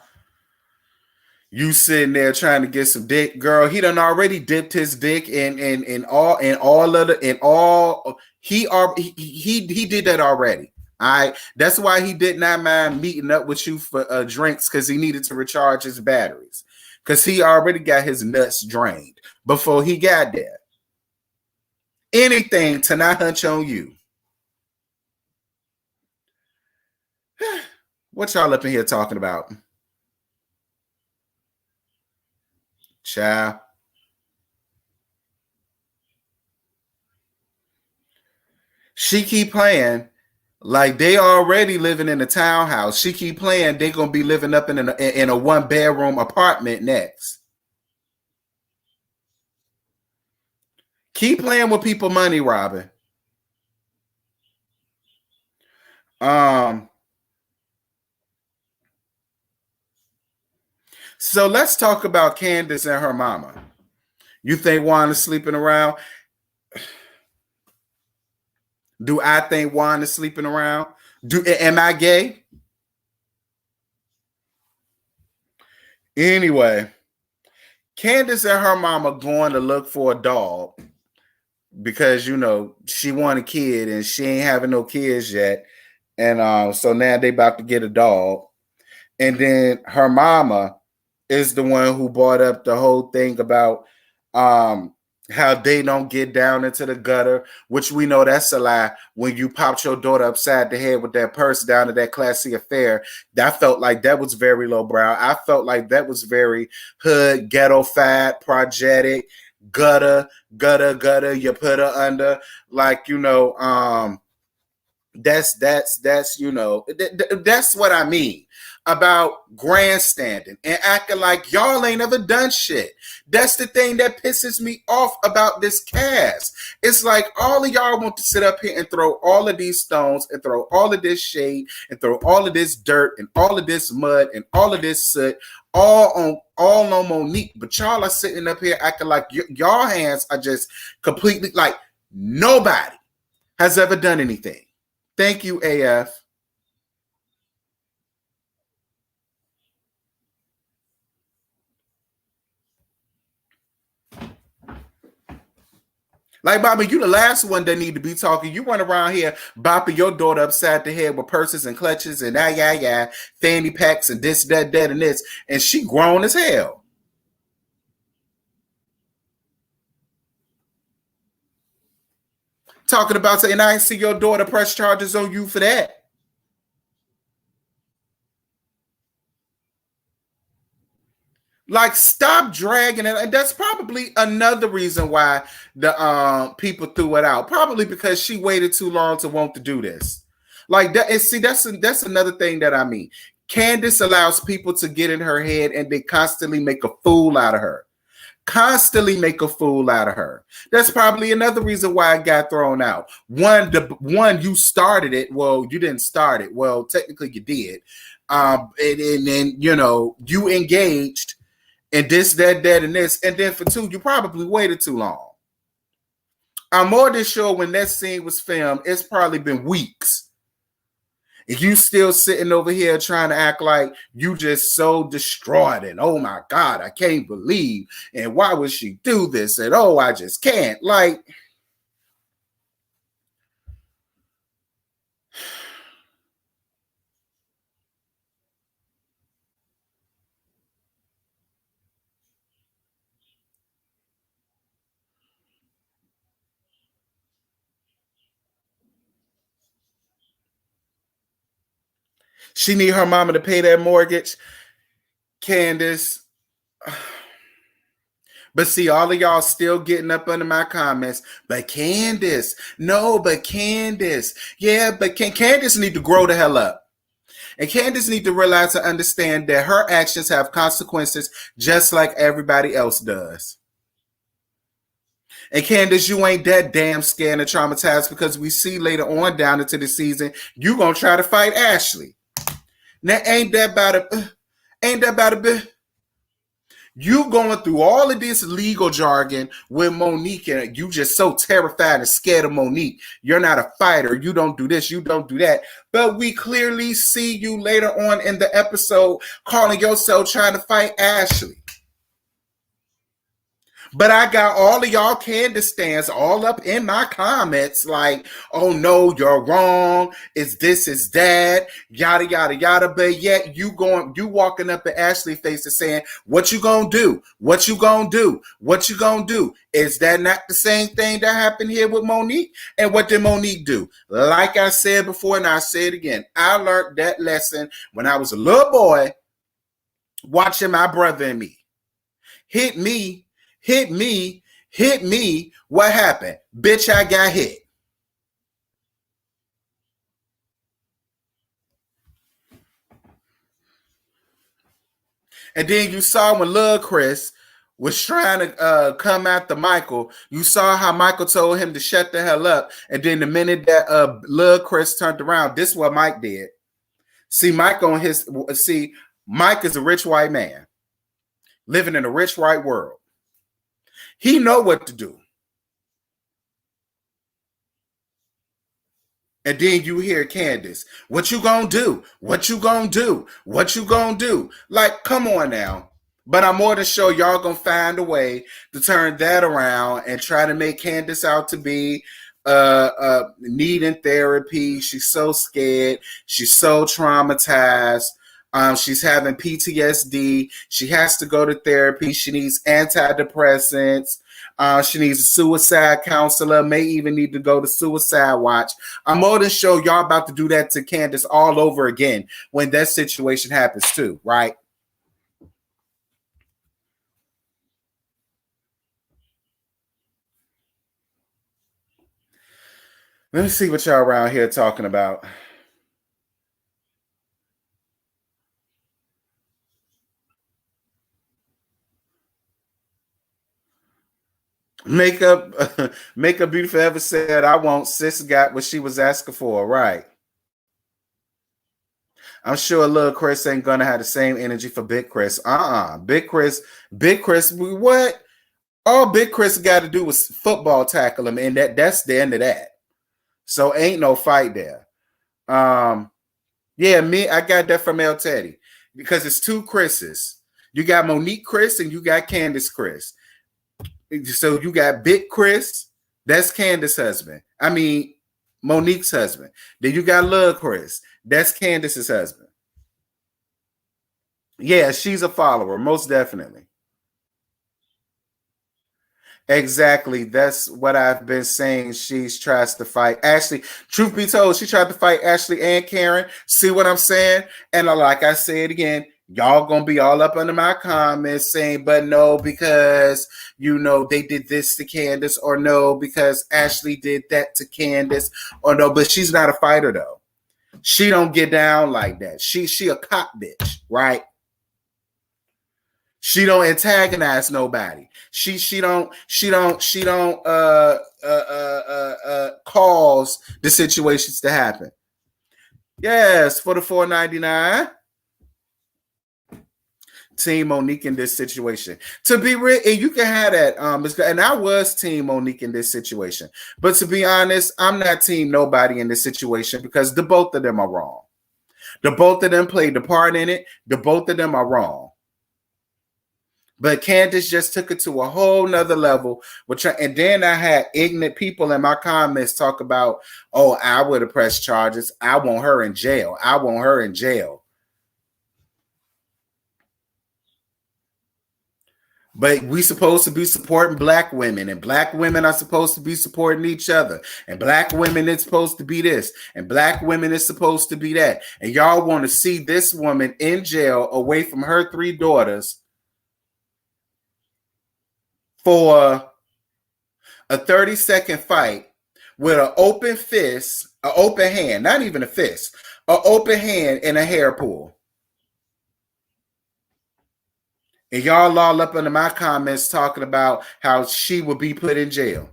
you sitting there trying to get some dick, girl. He done already dipped his dick in all of the in all. He did that already. All right, that's why he did not mind meeting up with you for drinks, because he needed to recharge his batteries, because he already got his nuts drained before he got there. Anything to not hunch on you. What y'all up in here talking about? Child. She keep playing like they already living in a townhouse. She keep playing they gonna be living up in a 1-bedroom apartment next. Keep playing with people money, Robyn. So let's talk about Candice and her mama. You think Juan is sleeping around? Do I think Juan is sleeping around? Am I gay? Anyway, Candice and her mama going to look for a dog because, you know, she want a kid and she ain't having no kids yet. And so now they about to get a dog. And then her mama is the one who brought up the whole thing about how they don't get down into the gutter, which we know that's a lie. When you popped your daughter upside the head with that purse down to that classy affair, that felt like that was very lowbrow. I felt like that was very hood, ghetto-fied, projetic, gutter, you put her under. Like, you know, that's you know, that's what I mean about grandstanding and acting like y'all ain't ever done shit. That's the thing that pisses me off about this cast. It's like all of y'all want to sit up here and throw all of these stones and throw all of this shade and throw all of this dirt and all of this mud and all of this soot all on Monique, but y'all are sitting up here acting like y'all hands are just completely like nobody has ever done anything. Thank you, AF. Like, Bobby, you the last one that need to be talking. You run around here bopping your daughter upside the head with purses and clutches and fanny packs and this, that, and this, and she grown as hell. Talking about saying, I see your daughter press charges on you for that. Like, stop dragging it. And that's probably another reason why the people threw it out. Probably because she waited too long to want to do this. Like that. And see, that's another thing that I mean. Candice allows people to get in her head and they constantly make a fool out of her. Constantly make a fool out of her. That's probably another reason why it got thrown out. One, you started it. Well, you didn't start it. Well, technically you did. And then, you know, you engaged. And this, that, and this. And then for two, you probably waited too long. I'm more than sure when that scene was filmed, it's probably been weeks. And you still sitting over here trying to act like you just so distraught and oh my God, I can't believe. And why would she do this? And oh, I just can't. Like, she need her mama to pay that mortgage. Candice. But see, all of y'all still getting up under my comments. But Candice. No, but Candice. Yeah, but Candice need to grow the hell up. And Candice need to realize and understand that her actions have consequences just like everybody else does. And Candice, you ain't that damn scared and traumatized because we see later on down into the season, you gonna try to fight Ashley. Now ain't that about a bit? You going through all of this legal jargon with Monique, and you just so terrified and scared of Monique. You're not a fighter. You don't do this. You don't do that. But we clearly see you later on in the episode calling yourself trying to fight Ashley. But I got all of y'all Candice stands all up in my comments like, oh no, you're wrong. It's this, it's that, yada, yada, yada. But yet you walking up at Ashley's face and saying, what you gonna do? What you gonna do? What you gonna do? Is that not the same thing that happened here with Monique? And what did Monique do? Like I said before, and I say it again, I learned that lesson when I was a little boy watching my brother and me. Hit me. What happened? Bitch, I got hit. And then you saw when Lil Chris was trying to come after Michael, you saw how Michael told him to shut the hell up. And then the minute that Lil Chris turned around, this is what Mike did. Mike is a rich white man living in a rich white world. He know what to do. And then you hear Candice, what you gonna do? What you gonna do? What you gonna do? Like, come on now. But I'm more than sure y'all gonna find a way to turn that around and try to make Candice out to be needing therapy. She's so scared. She's so traumatized. She's having PTSD. She has to go to therapy. She needs antidepressants. She needs a suicide counselor, may even need to go to suicide watch. I'm more than sure y'all about to do that to Candice all over again when that situation happens too, right? Let me see what y'all around here talking about. Makeup Beautiful ever said, I won't. Sis got what she was asking for, right? I'm sure Lil Chris ain't gonna have the same energy for Big Chris. Big Chris, what? All Big Chris got to do was football tackle him, and that's the end of that. So ain't no fight there. Yeah, I got that from El Teddy because it's two Chris's. You got Monique Chris and you got Candice Chris. So you got Big Chris, that's Candice's husband. I mean, Monique's husband. Then you got Lil Chris, that's Candice's husband. Yeah, she's a follower, most definitely. Exactly. That's what I've been saying. She tries to fight Ashley. Truth be told, she tried to fight Ashley and Karen. See what I'm saying? And like I said again, y'all gonna be all up under my comments saying, but no, because they did this to Candice, or no, because Ashley did that to Candice, or no, but she's not a fighter though. She don't get down like that. She a cop bitch, right? She don't antagonize nobody. She don't cause the situations to happen. Yes, for the $4.99. Team Monique in this situation. To be real, and you can have that. And I was Team Monique in this situation. But to be honest, I'm not Team nobody in this situation because the both of them are wrong. The both of them played the part in it. The both of them are wrong. But Candice just took it to a whole nother level. And then I had ignorant people in my comments talk about, oh, I would have pressed charges. I want her in jail. I want her in jail. But we supposed to be supporting black women, and black women are supposed to be supporting each other. And black women is supposed to be this, and black women is supposed to be that. And y'all want to see this woman in jail away from her 3 daughters for a 30-second fight with an open fist, an open hand, not even a fist, an open hand in a hair pool. And y'all all up under my comments talking about how she would be put in jail.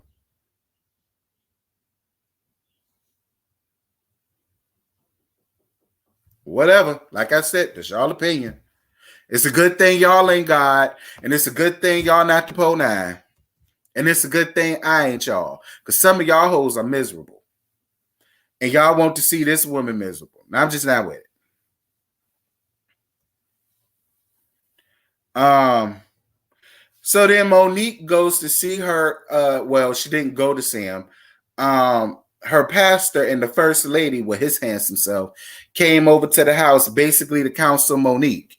Whatever. Like I said, that's y'all opinion. It's a good thing y'all ain't God, and it's a good thing y'all not the Po9. And it's a good thing I ain't y'all. Because some of y'all hoes are miserable. And y'all want to see this woman miserable. And I'm just not with it. So then Monique goes to see her. Well, she didn't go to see him. Her pastor and the first lady with his handsome self came over to the house basically to counsel Monique.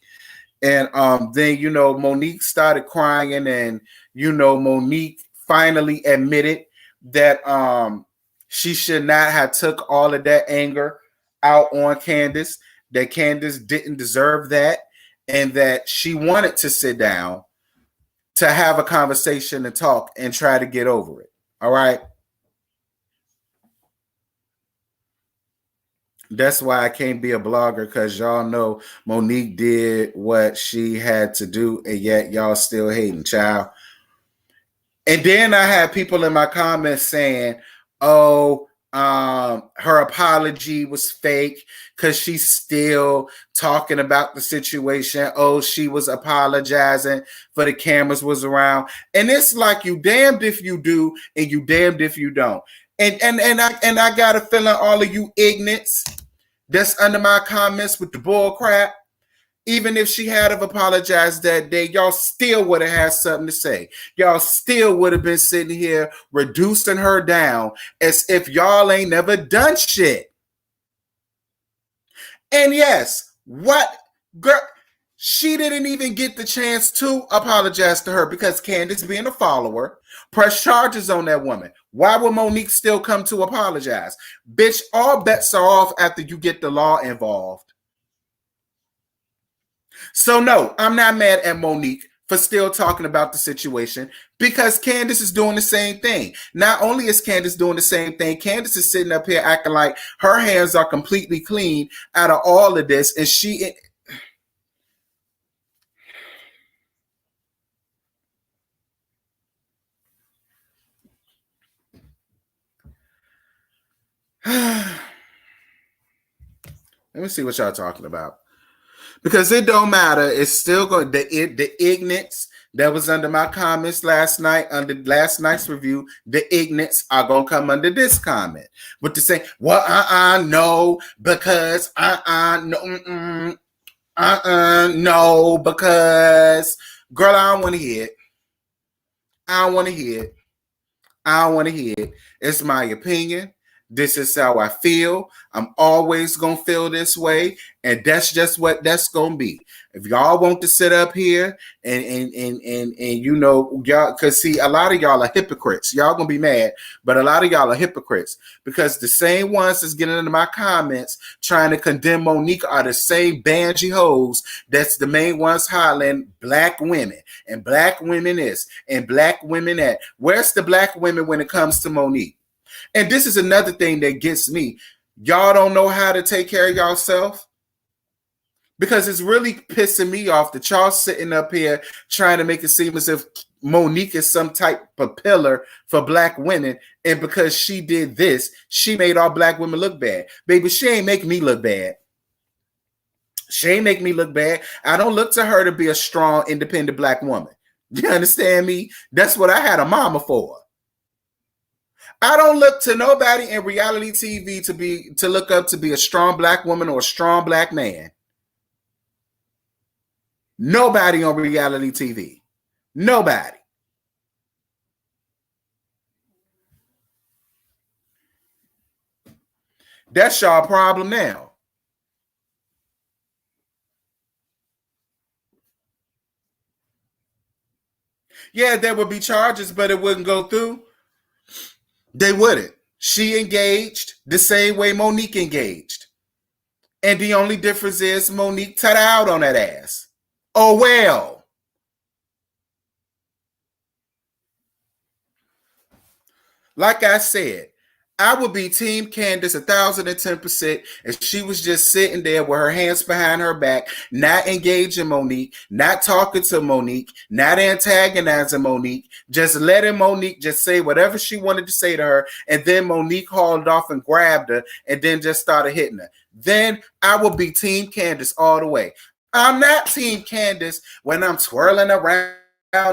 And then, Monique started crying, and Monique finally admitted that she should not have took all of that anger out on Candice, that Candice didn't deserve that, and that she wanted to sit down to have a conversation and talk and try to get over it. All right. That's why I can't be a blogger, because y'all know Monique did what she had to do, and yet y'all still hating, child. And then I had people in my comments saying, oh, her apology was fake because she's still talking about the situation. Oh, she was apologizing for the cameras was around. And it's like, you damned if you do and you damned if you don't. And I got a feeling all of you ignorants that's under my comments with the bull crap, even if she had have apologized that day, y'all still would have had something to say. Y'all still would have been sitting here reducing her down as if y'all ain't never done shit. And yes, what girl, she didn't even get the chance to apologize to her because Candice, being a follower, pressed charges on that woman. Why would Monique still come to apologize? Bitch, all bets are off after you get the law involved. So no, I'm not mad at Monique for still talking about the situation, because Candice is doing the same thing. Not only is Candice doing the same thing, Candice is sitting up here acting like her hands are completely clean out of all of this, and she... Let me see what y'all talking about. Because it don't matter. It's still going. The ignorance that was under my comments last night, under last night's review, the ignorance are going to come under this comment. But to say, well, no, because, no, no, because, girl, I don't want to hear it. I don't want to hear it. I don't want to hear it. It's my opinion. This is how I feel. I'm always going to feel this way. And that's just what that's going to be. If y'all want to sit up here and y'all, because see, a lot of y'all are hypocrites. Y'all going to be mad, but a lot of y'all are hypocrites, because the same ones that's getting into my comments trying to condemn Monique are the same bangy hoes that's the main ones hollering black women and black women this and black women that. Where's the black women when it comes to Monique? And this is another thing that gets me. Y'all don't know how to take care of yourself, because it's really pissing me off that y'all sitting up here trying to make it seem as if Monique is some type of pillar for black women. And because she did this, she made all black women look bad. Baby, she ain't make me look bad. She ain't make me look bad. I don't look to her to be a strong, independent black woman. You understand me? That's what I had a mama for. I don't look to nobody in reality TV to look up to be a strong black woman or a strong black man. Nobody on reality TV. Nobody. That's y'all problem now. Yeah, there would be charges, but it wouldn't go through. They wouldn't. She engaged the same way Monique engaged. And the only difference is Monique cut out on that ass. Oh, well. Like I said, I would be Team Candice 1,010% if she was just sitting there with her hands behind her back, not engaging Monique, not talking to Monique, not antagonizing Monique, just letting Monique just say whatever she wanted to say to her, and then Monique hauled off and grabbed her and then just started hitting her. Then I would be Team Candice all the way. I'm not Team Candice when I'm twirling around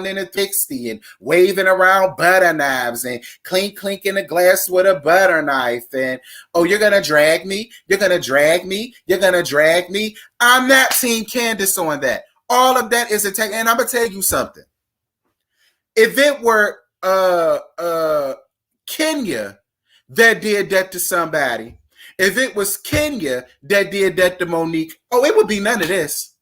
in a pixie and waving around butter knives and clinking a glass with a butter knife and, oh, you're gonna drag me, you're gonna drag me, you're gonna drag me. I'm not Team Candice on that. All of that is attack. And I'm gonna tell you something. If it were Kenya that did that to somebody, if it was Kenya that did that to Monique, oh, it would be none of this.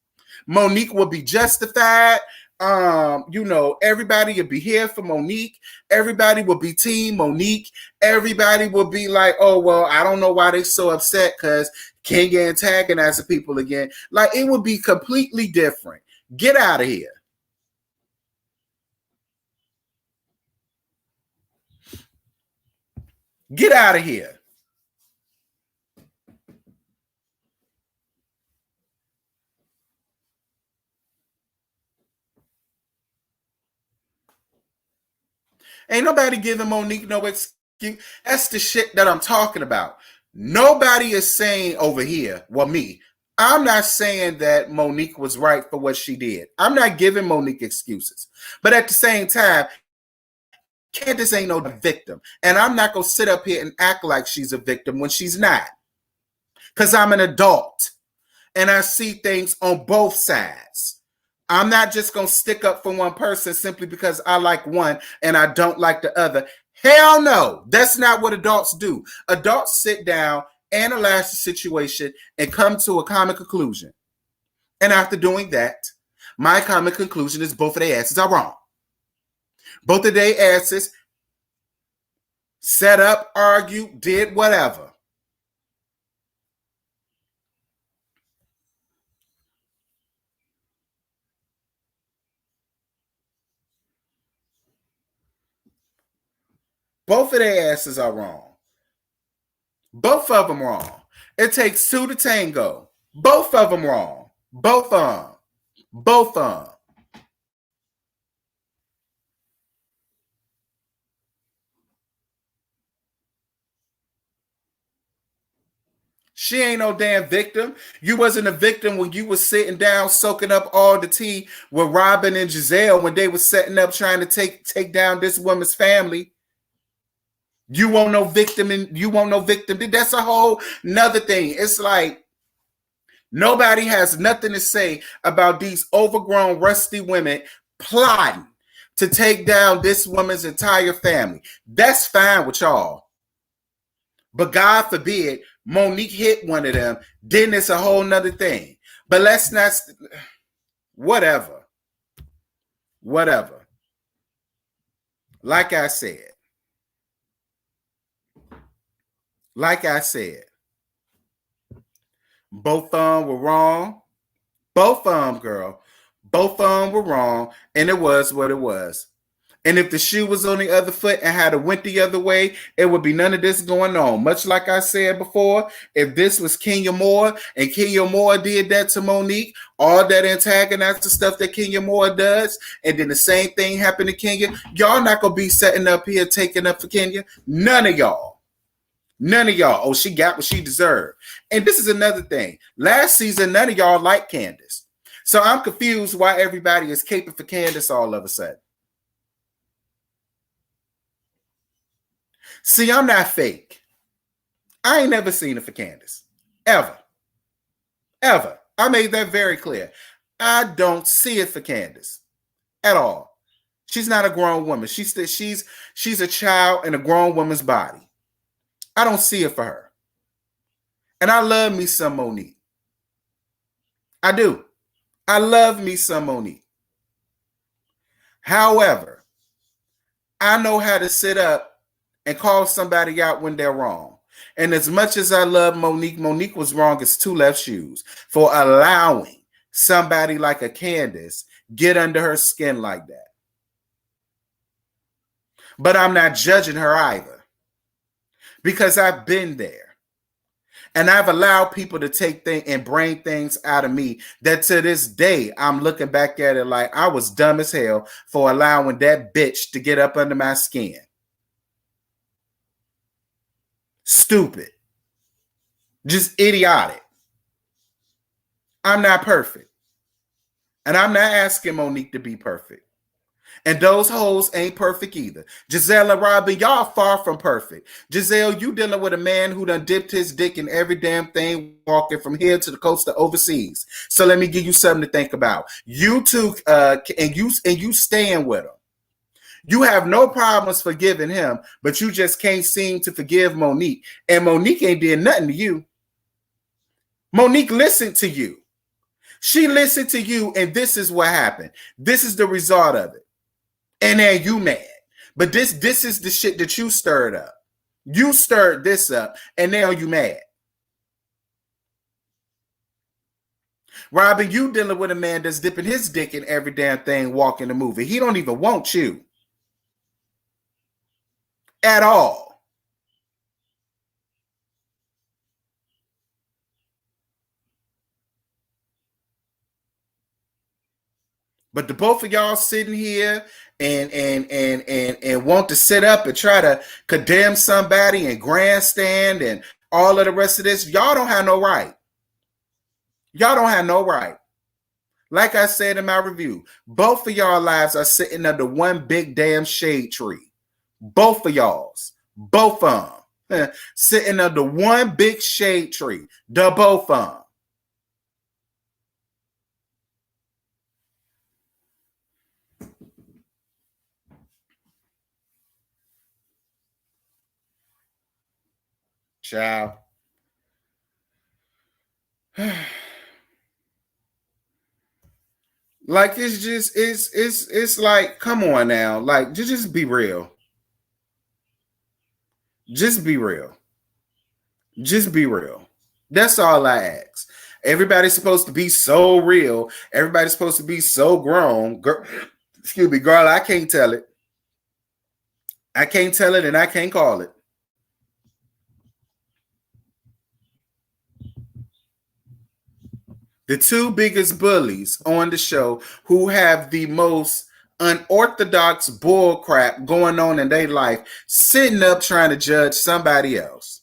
Monique would be justified. Everybody would be here for Monique. Everybody would be Team Monique. Everybody would be like, oh, well, I don't know why they're so upset because Kenya antagonizing people again. Like, it would be completely different. Get out of here. Get out of here. Ain't nobody giving Monique no excuse. That's the shit that I'm talking about. Nobody is saying over here, well, me, I'm not saying that Monique was right for what she did. I'm not giving Monique excuses. But at the same time, Candice ain't no victim. And I'm not going to sit up here and act like she's a victim when she's not. Because I'm an adult. And I see things on both sides. I'm not just going to stick up for one person simply because I like one and I don't like the other. Hell no. That's not what adults do. Adults sit down, analyze the situation, and come to a common conclusion. And after doing that, my common conclusion is both of their asses are wrong. Both of their asses set up, argued, did whatever. Both of their asses are wrong. Both of them wrong. It takes two to tango. Both of them wrong. Both of them. Both of them. She ain't no damn victim. You wasn't a victim when you was sitting down soaking up all the tea with Robyn and Gizelle when they was setting up trying to take down this woman's family. You won't no victim and you won't no victim. That's a whole nother thing. It's like nobody has nothing to say about these overgrown, rusty women plotting to take down this woman's entire family. That's fine with y'all. But God forbid Monique hit one of them, then it's a whole nother thing. But let's not, whatever. Like I said, both of them were wrong. Both of them, girl. Both of them were wrong, and it was what it was. And if the shoe was on the other foot and had it went the other way, it would be none of this going on. Much like I said before, if this was Kenya Moore and Kenya Moore did that to Monique, all that antagonizing stuff that Kenya Moore does, and then the same thing happened to Kenya, y'all not going to be setting up here taking up for Kenya. None of y'all. Oh, she got what she deserved. And this is another thing. Last season, none of y'all liked Candice. So I'm confused why everybody is caping for Candice all of a sudden. See, I'm not fake. I ain't never seen it for Candice. Ever. I made that very clear. I don't see it for Candice at all. She's not a grown woman. She's a child in a grown woman's body. I don't see it for her. And I love me some Monique. I do. I love me some Monique. However, I know how to sit up and call somebody out when they're wrong. And as much as I love Monique, Monique was wrong as two left shoes for allowing somebody like a Candice get under her skin like that. But I'm not judging her either. because I've been there. And I've allowed people to take things and bring things out of me that to this day, I'm looking back at it like I was dumb as hell for allowing that bitch to get up under my skin. Stupid. Just idiotic. I'm not perfect. And I'm not asking Monique to be perfect. And those hoes ain't perfect either. Gizelle and Robyn, y'all far from perfect. Gizelle, you dealing with a man who done dipped his dick in every damn thing walking from here to the coast to overseas. So let me give you something to think about. You two, and you staying with him. You have no problems forgiving him, but you just can't seem to forgive Monique. And Monique ain't did nothing to you. Monique listened to you. She listened to you, and this is what happened. This is the result of it. And then you mad. But this is the shit that you stirred up. You stirred this up, and now you mad. Robyn, you dealing with a man that's dipping his dick in every damn thing walking the movie. He don't even want you. At all. But the both of y'all sitting here and want to sit up and try to condemn somebody and grandstand and all of the rest of this, y'all don't have no right. Y'all don't have no right. Like I said in my review, both of y'all lives are sitting under one big damn shade tree. Both of y'all's. Both of them. Sitting under one big shade tree. The both of them. Child. Like it's like, come on now. Like, just be real. Just be real. Just be real. That's all I ask. Everybody's supposed to be so real. Everybody's supposed to be so grown. Girl, excuse me, girl, I can't tell it. I can't tell it and I can't call it. The two biggest bullies on the show who have the most unorthodox bull crap going on in their life, sitting up trying to judge somebody else.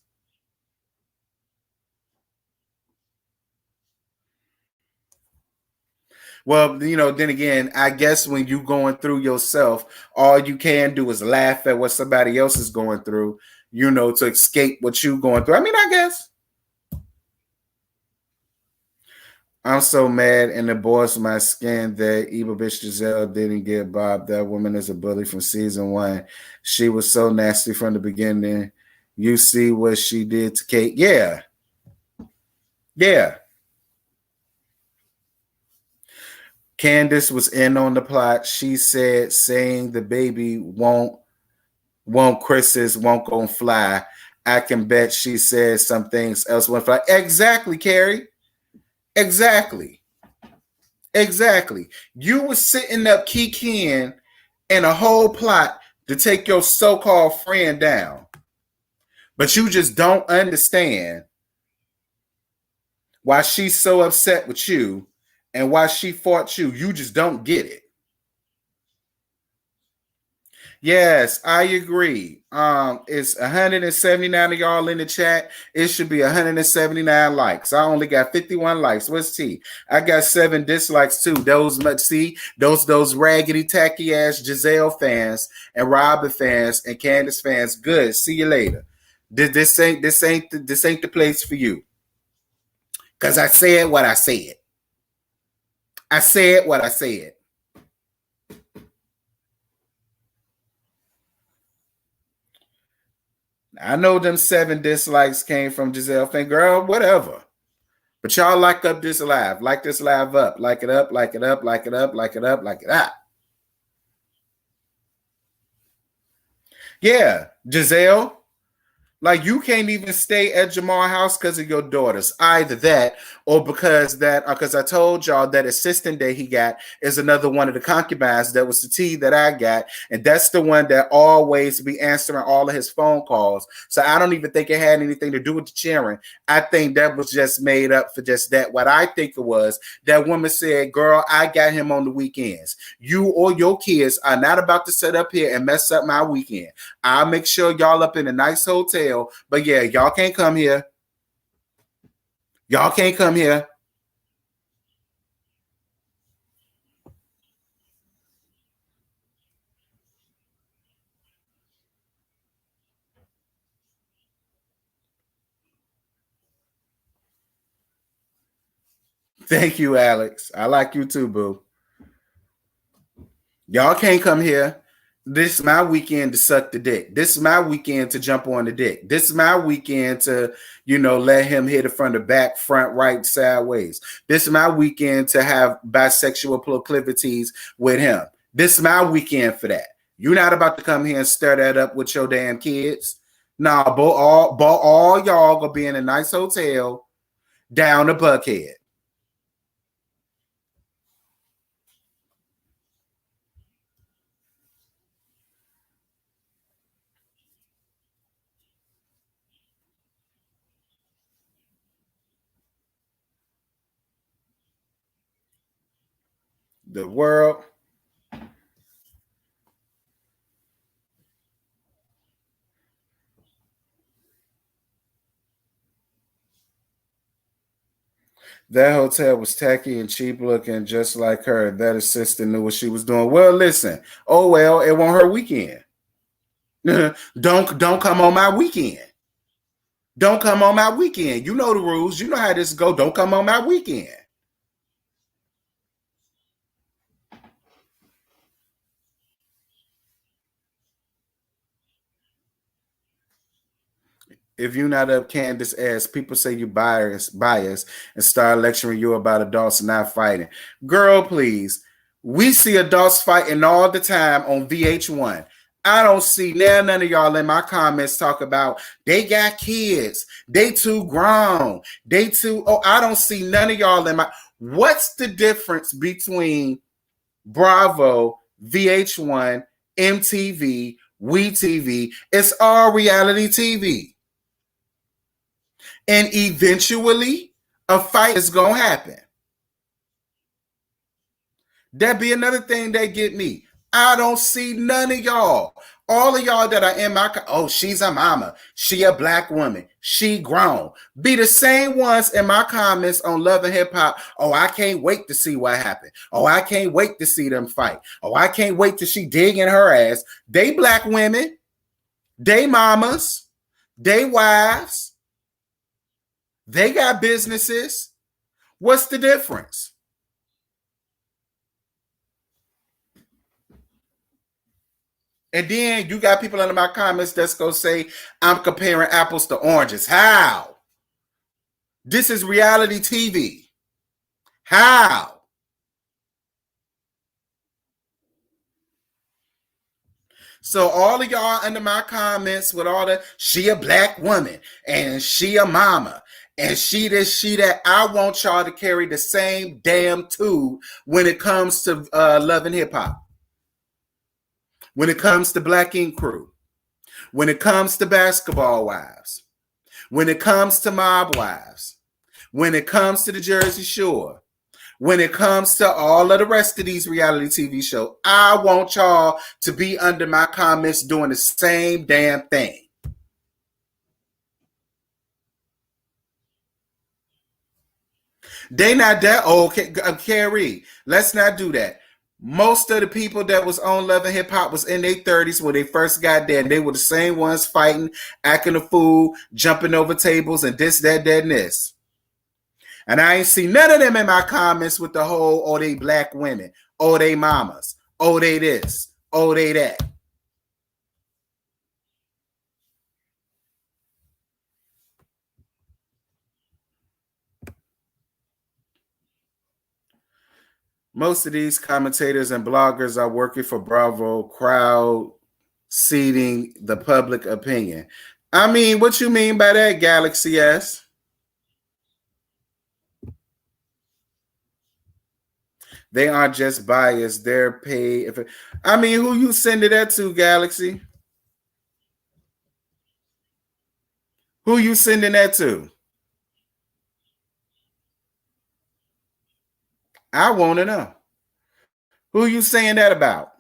Well, then again, I guess when you going through yourself, all you can do is laugh at what somebody else is going through, to escape what you going through. I mean, I guess. I'm so mad and it boils my skin that evil bitch Gizelle didn't get Bob. That woman is a bully from season 1. She was so nasty from the beginning. You see what she did to Kate. Yeah. Yeah. Candice was in on the plot. She said saying the baby won't Chris's won't go fly. I can bet she said some things else won't fly. Exactly, Carrie. Exactly. You were sitting up kikiing in a whole plot to take your so-called friend down. But you just don't understand why she's so upset with you and why she fought you. You just don't get it. Yes, I agree. It's 179 of y'all in the chat. It should be 179 likes. I only got 51 likes. What's T? I got 7 dislikes too. Those raggedy tacky ass Gizelle fans and Robyn fans and Candice fans. Good. See you later. This ain't the place for you. Cause I said what I said. I said what I said. I know them 7 dislikes came from Gizelle fan. Girl, whatever. But y'all like up this live. Like this live up. Like it up, like it up, like it up, like it up, like it up. Yeah, Gizelle, Like, you can't even stay at Jamal's house because of your daughters. Either that, or because I told y'all that assistant that he got is another one of the concubines that was the T that I got, and that's the one that always be answering all of his phone calls. So I don't even think it had anything to do with the cheering. I think that was just made up for just that. What I think it was, that woman said, "Girl, I got him on the weekends. You or your kids are not about to sit up here and mess up my weekend. I'll make sure y'all up in a nice hotel. But yeah, y'all can't come here. Y'all can't come here." Thank you, Alex. I like you too, boo. Y'all can't come here. This is my weekend to suck the dick. This is my weekend to jump on the dick. This is my weekend to, let him hit it from the back, front, right, sideways. This is my weekend to have bisexual proclivities with him. This is my weekend for that. You're not about to come here and stir that up with your damn kids. Nah, all y'all gonna be in a nice hotel down to Buckhead. The world. That hotel was tacky and cheap looking, just like her. That assistant knew what she was doing. Well, listen. Oh well, it wasn't her weekend. Don't come on my weekend. Don't come on my weekend. You know the rules. You know how this go. Don't come on my weekend. If you're not up Candice ass, people say you bias, and start lecturing you about adults not fighting. Girl, please. We see adults fighting all the time on VH1. I don't see none of y'all in my comments talk about they got kids, they too grown, they too. Oh, I don't see none of y'all in my. What's the difference between Bravo, VH1, MTV, WeTV? It's all reality TV. And eventually, a fight is going to happen. That be another thing that get me. I don't see none of y'all. All of y'all that are in my, she's a mama. She a black woman. She grown. Be the same ones in my comments on Love and Hip Hop. Oh, I can't wait to see what happened. Oh, I can't wait to see them fight. Oh, I can't wait to see dig in her ass. They black women. They mamas. They wives. They got businesses. What's the difference? And then you got people under my comments that's going to say, I'm comparing apples to oranges. How? This is reality TV. How? So all of y'all under my comments with all the, she a black woman and she a mama and she this, she that, I want y'all to carry the same damn tune when it comes to Love and Hip Hop. When it comes to Black Ink Crew. When it comes to Basketball Wives. When it comes to Mob Wives. When it comes to the Jersey Shore. When it comes to all of the rest of these reality TV shows, I want y'all to be under my comments doing the same damn thing. They not that old, Carrie. Let's not do that. Most of the people that was on Love and Hip Hop was in their 30s when they first got there. And they were the same ones fighting, acting a fool, jumping over tables, and this, that, and this. And I ain't see none of them in my comments with the whole, oh, they black women, oh, they mamas, oh, they this, oh, they that. Most of these commentators and bloggers are working for Bravo, crowd seeding the public opinion. I mean, what you mean by that, Galaxy S? They aren't just biased; they're paid. I mean, who you sending that to, Galaxy? Who you sending that to? I want to know. Who you saying that about?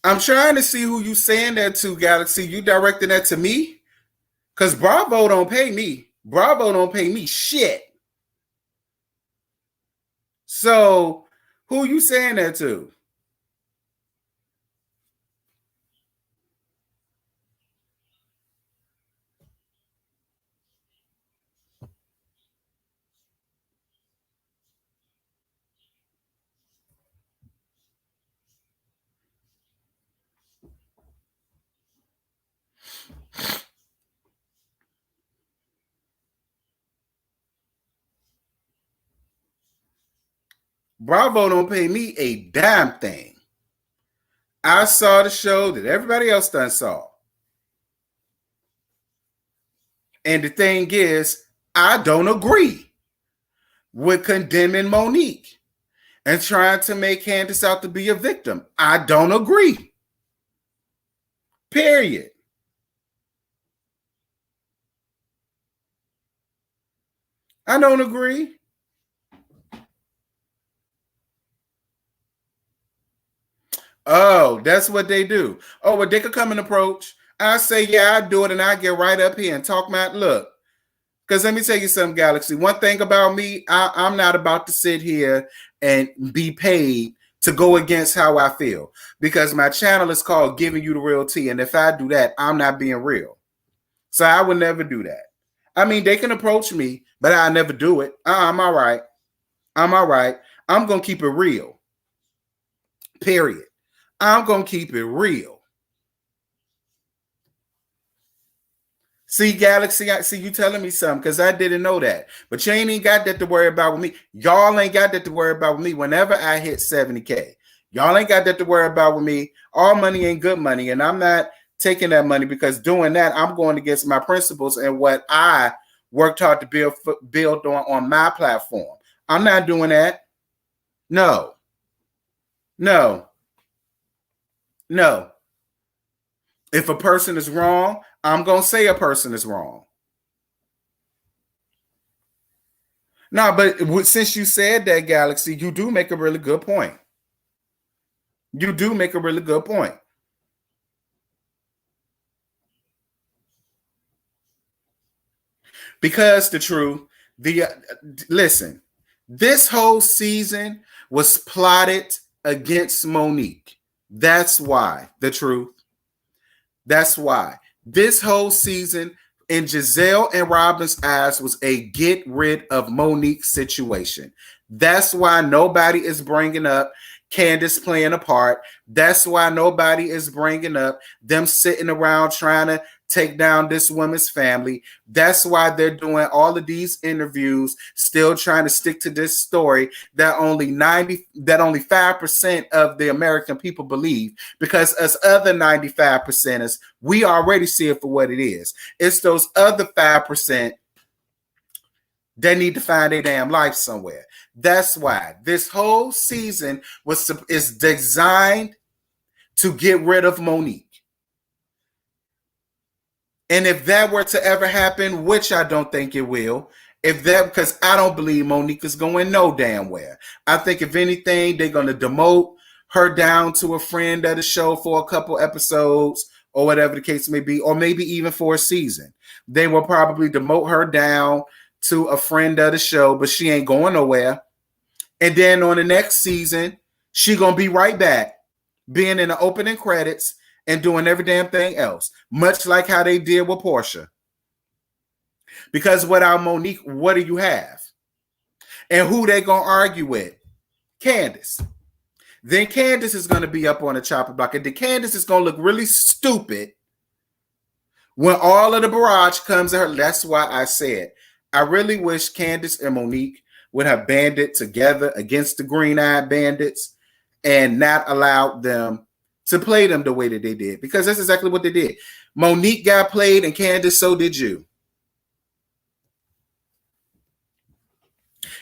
I'm trying to see who you saying that to, Galaxy. You directing that to me? Because Bravo don't pay me. Bravo don't pay me shit. So who you saying that to? Bravo don't pay me a damn thing. I saw the show that everybody else done saw. And the thing is, I don't agree with condemning Monique and trying to make Candice out to be a victim. I don't agree. Period. I don't agree. Oh, that's what they do. Oh, well, they could come and approach. I say, yeah, I do it, and I get right up here and talk about, look, because let me tell you something, Galaxy. One thing about me, I'm not about to sit here and be paid to go against how I feel, because my channel is called Giving You the Real Tea, and if I do that, I'm not being real. So I would never do that. I mean, they can approach me, but I never do it. I'm all right. I'm all right. I'm going to keep it real. Period. I'm going to keep it real. See, Galaxy, I see you telling me something because I didn't know that. But you ain't even got that to worry about with me. Y'all ain't got that to worry about with me whenever I hit 70K. Y'all ain't got that to worry about with me. All money ain't good money. And I'm not taking that money, because doing that, I'm going against my principles and what I worked hard to build on my platform. I'm not doing that. No. No. No. If a person is wrong, I'm going to say a person is wrong. No, but since you said that, Galaxy, you do make a really good point. You do make a really good point. Because the truth, listen, this whole season was plotted against Monique. That's why, the truth. That's why. This whole season, in Gizelle and Robyn's eyes, was a get rid of Monique situation. That's why nobody is bringing up Candice playing a part. That's why nobody is bringing up them sitting around trying to take down this woman's family. That's why they're doing all of these interviews, still trying to stick to this story that only 5% of the American people believe, because us other 95%ers, we already see it for what it is. It's those other 5% that need to find their damn life somewhere. That's why this whole season is designed to get rid of Monique. And if that were to ever happen, which I don't think it will, because I don't believe Monique is going no damn where. I think if anything, they're going to demote her down to a friend of the show for a couple episodes, or whatever the case may be, or maybe even for a season. They will probably demote her down to a friend of the show, but she ain't going nowhere. And then on the next season, she going to be right back, being in the opening credits and doing every damn thing else, much like how they did with Portia. Because without Monique, what do you have? And who they gonna argue with? Candice. Then Candice is gonna be up on the chopper block, and then Candice is gonna look really stupid when all of the barrage comes at her. That's why I said I really wish Candice and Monique would have banded together against the green-eyed bandits and not allowed them to play them the way that they did, because that's exactly what they did. Monique got played, and Candice, so did you.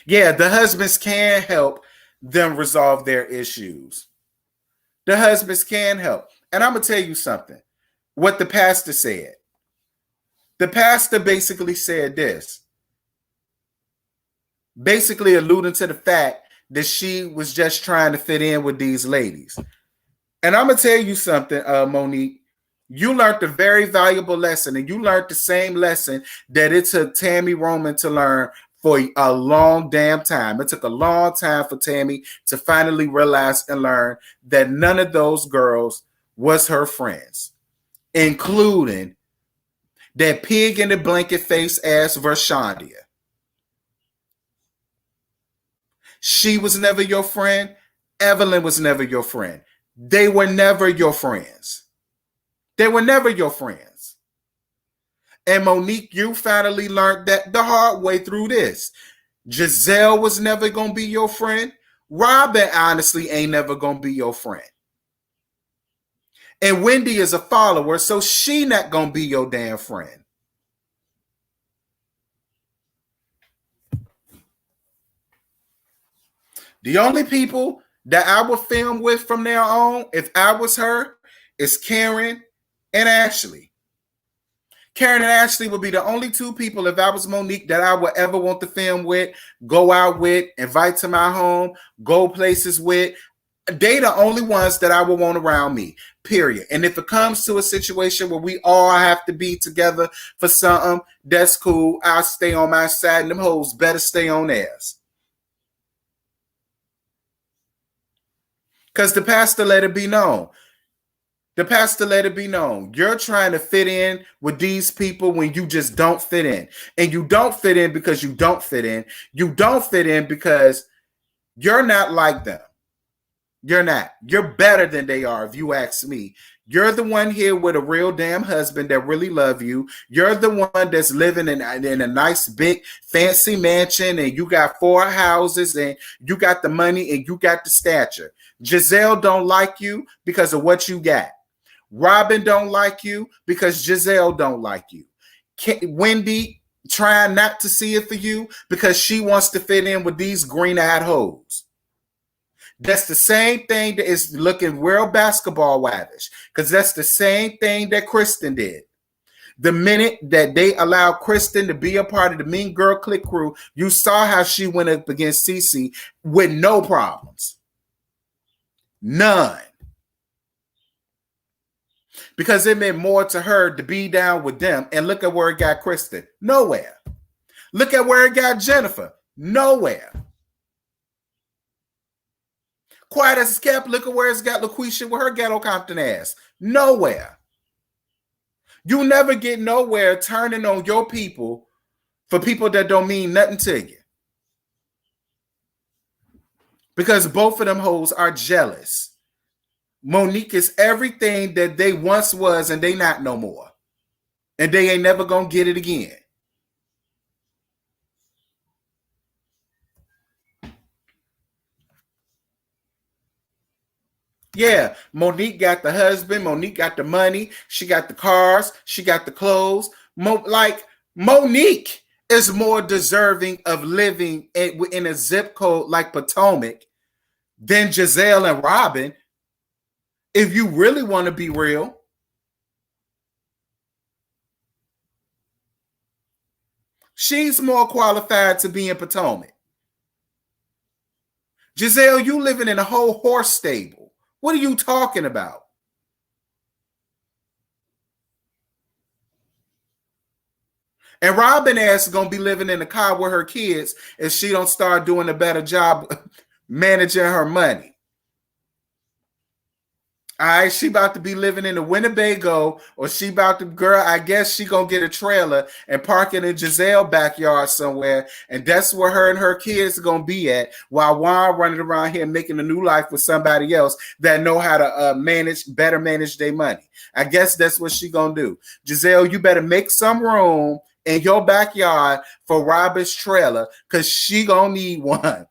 Yeah, the husbands can help them resolve their issues. The husbands can help. And I'm going to tell you something. What the pastor said. The pastor basically said this. Basically alluding to the fact that she was just trying to fit in with these ladies. And I'm going to tell you something, Monique. You learned a very valuable lesson, and you learned the same lesson that it took Tammy Roman to learn for a long damn time. It took a long time for Tammy to finally realize and learn that none of those girls was her friends, including that pig in the blanket face ass Vershandia. She was never your friend. Evelyn was never your friend. They were never your friends. They were never your friends. And Monique, you finally learned that the hard way through this. Gizelle was never going to be your friend. Robyn honestly ain't never going to be your friend. And Wendy is a follower, so she not going to be your damn friend. The only people that I would film with from now on, if I was her, is Karen and Ashley. Karen and Ashley would be the only two people, if I was Monique, that I would ever want to film with, go out with, invite to my home, go places with. They the only ones that I would want around me, period. And if it comes to a situation where we all have to be together for something, that's cool. I'll stay on my side, and them hoes better stay on theirs. Because the pastor let it be known. The pastor let it be known. You're trying to fit in with these people when you just don't fit in. And you don't fit in because you don't fit in. You don't fit in because you're not like them. You're not. You're better than they are, if you ask me. You're the one here with a real damn husband that really love you. You're the one that's living in a nice, big, fancy mansion, and you got 4 houses, and you got the money, and you got the stature. Gizelle don't like you because of what you got. Robyn don't like you because Gizelle don't like you. Wendy trying not to see it for you because she wants to fit in with these green-eyed hoes. That's the same thing that is looking real basketball lavish, because that's the same thing that Kristen did. The minute that they allowed Kristen to be a part of the Mean Girl Click crew, you saw how she went up against Cece with no problems. None. Because it meant more to her to be down with them. And look at where it got Kristen. Nowhere. Look at where it got Jennifer. Nowhere. Quiet as it's kept. Look at where it's got LaQuisha with her ghetto Compton ass. Nowhere. You never get nowhere turning on your people for people that don't mean nothing to you. Because both of them hoes are jealous. Monique is everything that they once was, and they not no more. And they ain't never gonna get it again. Yeah, Monique got the husband. Monique got the money. She got the cars. She got the clothes. Monique is more deserving of living in a zip code like Potomac than Gizelle and Robyn. If you really want to be real. She's more qualified to be in Potomac. Gizelle, you living in a whole horse stable. What are you talking about? And Robyn ass is gonna be living in a car with her kids if she don't start doing a better job managing her money. All right, she about to be living in the Winnebago, or she about to, girl, I guess she gonna get a trailer and park it in Gizelle backyard somewhere, and that's where her and her kids are gonna be at, while Juan running around here making a new life with somebody else that know how to better manage their money. I guess that's what she gonna do. Gizelle, you better make some room in your backyard for Robyn's trailer, because she gonna need one.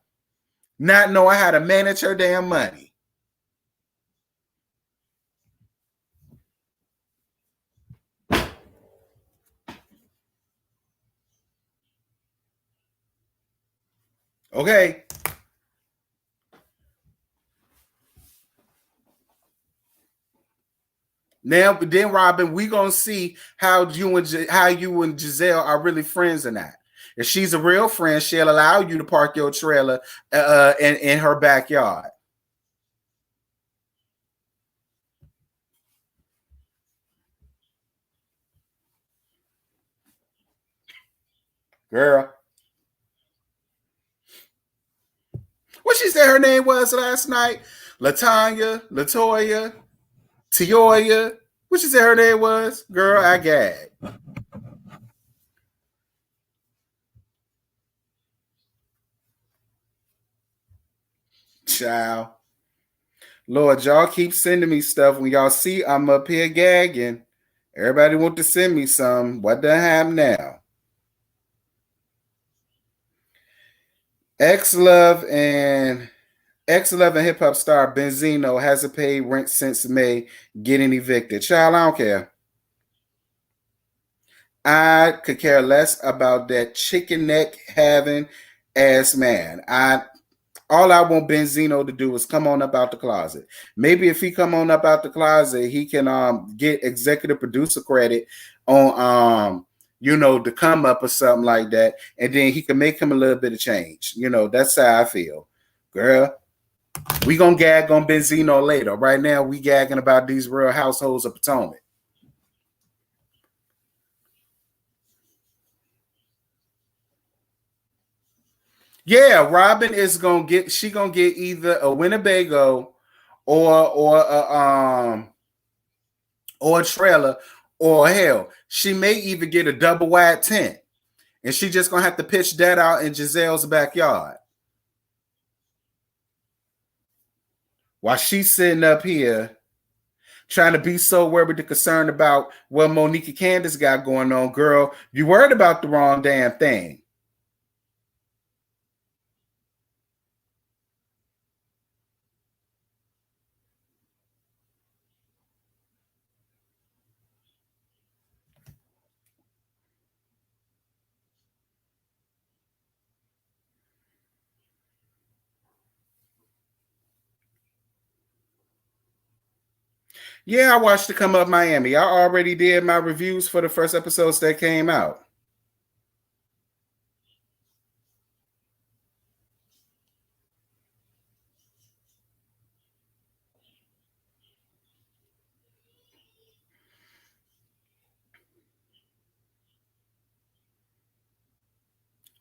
Not knowing how to manage her damn money. Okay. Now, then, Robyn, we gonna see how you and Gizelle are really friends or not. If she's a real friend, she'll allow you to park your trailer in her backyard. Girl, what she said her name was last night? Latanya, Latoya, Tioya. What she said her name was? Girl, I gag. Child. Lord, y'all keep sending me stuff. When y'all see I'm up here gagging, everybody want to send me some. What the hell now? X Love and hip hop star Benzino hasn't paid rent since May, getting evicted. Child, I don't care. I could care less about that chicken neck having ass man. All I want Benzino to do is come on up out the closet. Maybe if he come on up out the closet, he can get executive producer credit on the come up or something like that, and then he can make him a little bit of change. That's how I feel. Girl, we gonna gag on Benzino later. Right now, we gagging about these real households of Potomac. Yeah, Robyn is gonna get. She gonna get either a Winnebago or a trailer, or hell, she may even get a double wide tent, and she just gonna have to pitch that out in Gizelle's backyard while she's sitting up here trying to be so worried and concerned about what Monique and Candice got going on. Girl, you worried about the wrong damn thing. Yeah, I watched it come up Miami. I already did my reviews for the first episodes that came out.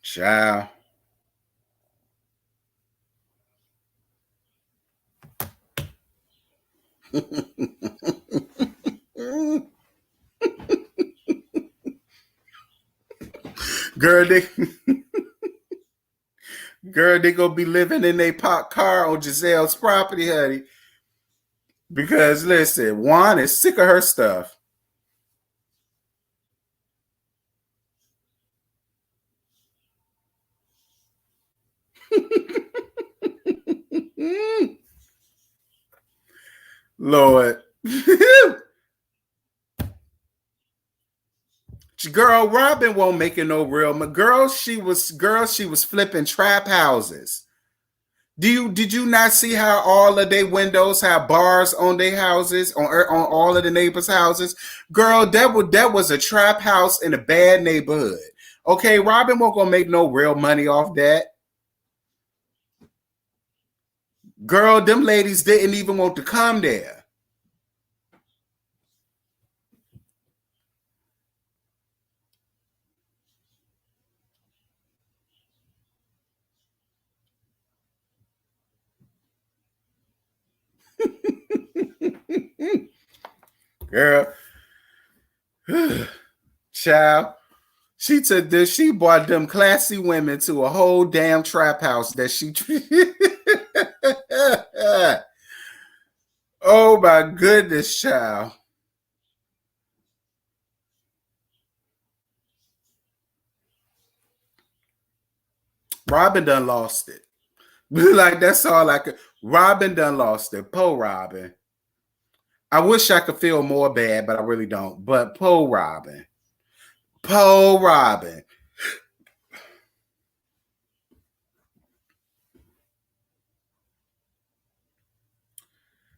Ciao. Girl, they gonna be living in a pot car on Gizelle's property, honey. Because listen, Juan is sick of her stuff. Lord. Girl, Robyn won't make it no real. She was flipping trap houses. Did you not see how all of their windows have bars on their houses, on all of the neighbors' houses? Girl, that was a trap house in a bad neighborhood. Okay, Robyn won't gonna make no real money off that. Girl, them ladies didn't even want to come there. Girl. Child. She took this, she brought them classy women to a whole damn trap house that she oh my goodness, child. Robyn done lost it. Like, that's all I could. Robyn done lost it. Poor Robyn. I wish I could feel more bad, but I really don't. But poor Robyn. Poor Robyn.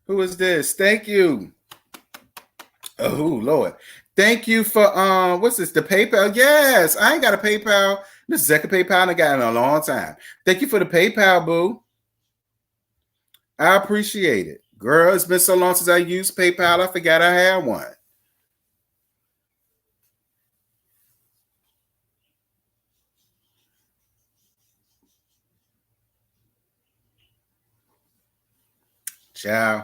Who is this? Thank you. Oh Lord. Thank you for what's this? The PayPal? Yes, I ain't got a PayPal. This is the second PayPal I got in a long time. Thank you for the PayPal, boo. I appreciate it. Girl, it's been so long since I used PayPal, I forgot I had one. Ciao.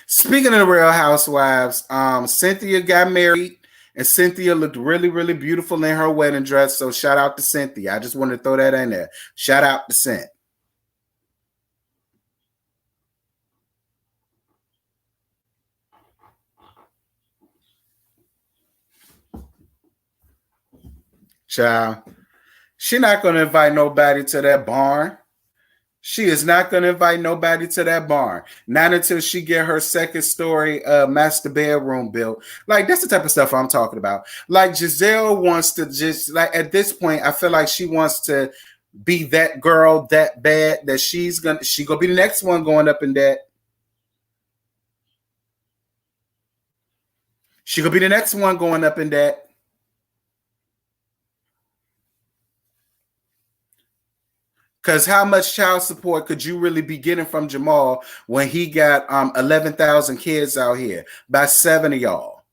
Speaking of the Real Housewives, Cynthia got married, and Cynthia looked really, really beautiful in her wedding dress. So shout out to Cynthia. I just wanted to throw that in there. Shout out to Cynthia. Child. She not going to invite nobody to that barn. She is not going to invite nobody to that barn. Not until she get her second story master bedroom built. Like, that's the type of stuff I'm talking about. Like, Gizelle wants to just, like, at this point, I feel like she wants to be that girl that bad that she gonna be the next one going up in that. She gonna be the next one going up in that. Because how much child support could you really be getting from Jamal when he got 11,000 kids out here by 7 of y'all?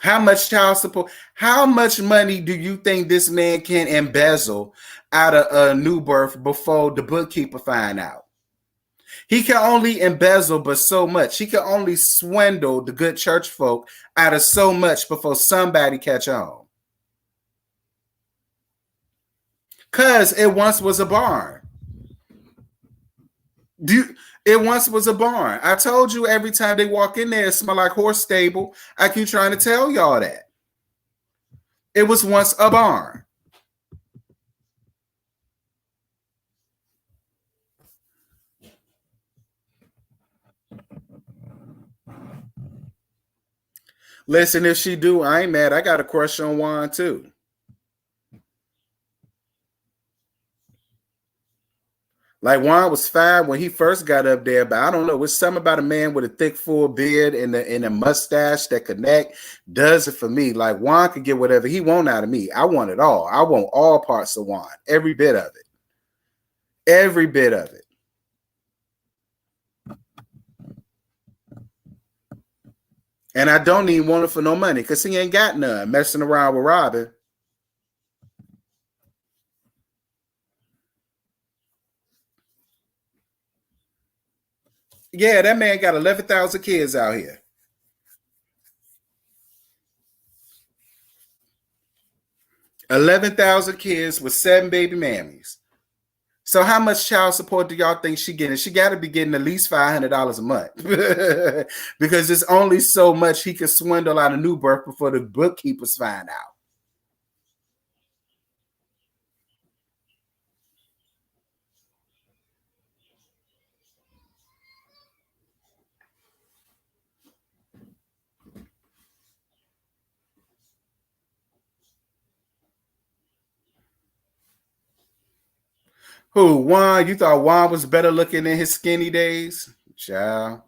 How much child support? How much money do you think this man can embezzle out of a new birth before the bookkeeper find out? He can only embezzle but so much. He can only swindle the good church folk out of so much before somebody catch on. Because it once was a barn. It once was a barn. I told you every time they walk in there, it smell like horse stable. I keep trying to tell y'all that. It was once a barn. Listen, if she do, I ain't mad. I got a crush on Juan too. Like, Juan was fine when he first got up there, but I don't know. It's something about a man with a thick, full beard and a mustache that connect does it for me. Like, Juan could get whatever he want out of me. I want it all. I want all parts of Juan, every bit of it, every bit of it. And I don't even want it for no money because he ain't got none. Messing around with Robyn. Yeah, that man got 11,000 kids out here. 11,000 kids with 7 baby mammies. So how much child support do y'all think she getting? She got to be getting at least $500 a month because there's only so much he can swindle out of new birth before the bookkeepers find out. Who, Juan? You thought Juan was better looking in his skinny days? Child.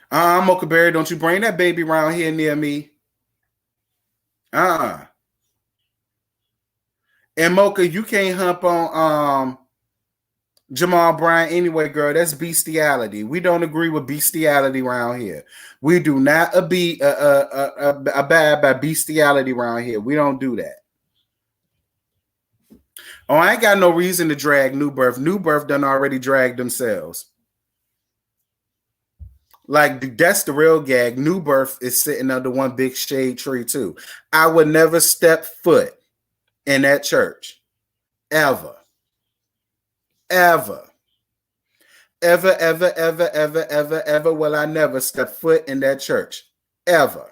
Mocha Berry, don't you bring that baby around here near me. And Mocha, you can't hump on Jamal Bryant. Anyway, girl, that's bestiality. We don't agree with bestiality around here. We do not abide by bestiality around here. We don't do that. Oh, I ain't got no reason to drag New Birth. New Birth done already dragged themselves. Like, that's the real gag. New Birth is sitting under one big shade tree, too. I would never step foot in that church. Ever. Ever. Ever, ever, ever, ever, ever, ever will I never step foot in that church. Ever.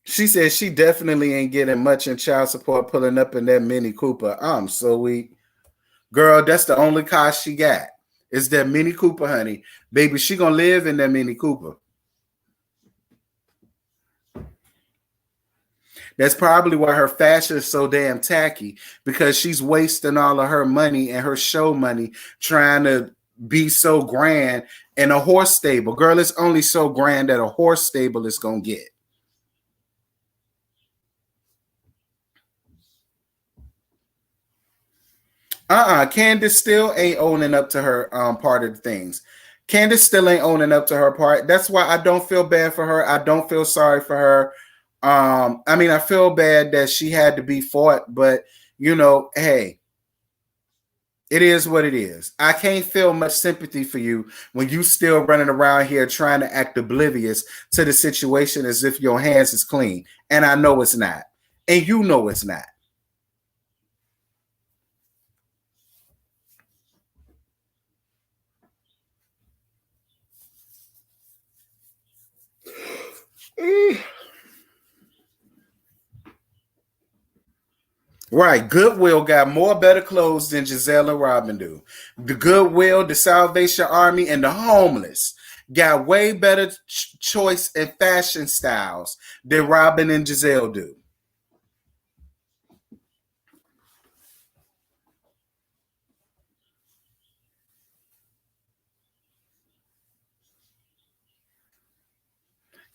She said she definitely ain't getting much in child support pulling up in that Mini Cooper. I'm so weak. Girl, that's the only car she got. It's that Mini Cooper, honey. Baby, she gonna live in that Mini Cooper. That's probably why her fashion is so damn tacky, because she's wasting all of her money and her show money trying to be so grand in a horse stable. Girl, it's only so grand that a horse stable is gonna get. Candice still ain't owning up to her part of the things. Candice still ain't owning up to her part. That's why I don't feel bad for her. I don't feel sorry for her. I mean, I feel bad that she had to be fought, but you know, hey, it is what it is. I can't feel much sympathy for you when you still running around here trying to act oblivious to the situation as if your hands is clean. And I know it's not. And you know it's not. Right. Goodwill got more better clothes than Gizelle and Robyn do. The Goodwill, the Salvation Army, and the homeless got way better choice and fashion styles than Robyn and Gizelle do.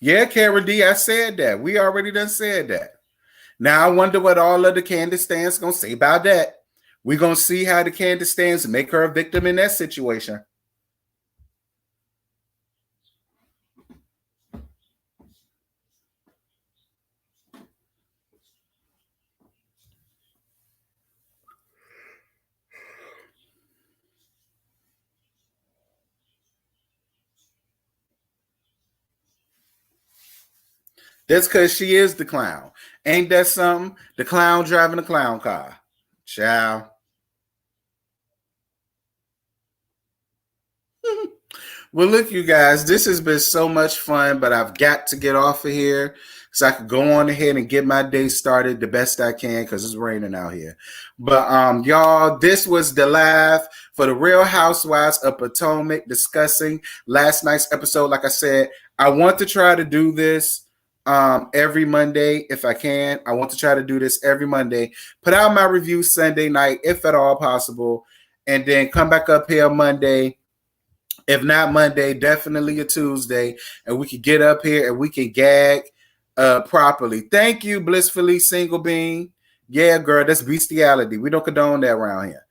Yeah, Kara D, I said that. We already done said that. Now I wonder what all of the Candice stands gonna say about that. We're gonna see how the Candice stands make her a victim in that situation. That's because she is the clown. Ain't that something? The clown driving a clown car. Ciao. Well, look, you guys, this has been so much fun, but I've got to get off of here so I could go on ahead and get my day started the best I can because it's raining out here. But y'all, this was the live for the Real Housewives of Potomac discussing last night's episode. Like I said, I want to try to do this every Monday if I can. I want to try to do this every Monday. Put out my review Sunday night, if at all possible, and then come back up here Monday. If not Monday, definitely a Tuesday, and we can get up here and we can gag properly. Thank you, Blissfully Single Bean. Yeah, girl, that's bestiality. We don't condone that around here.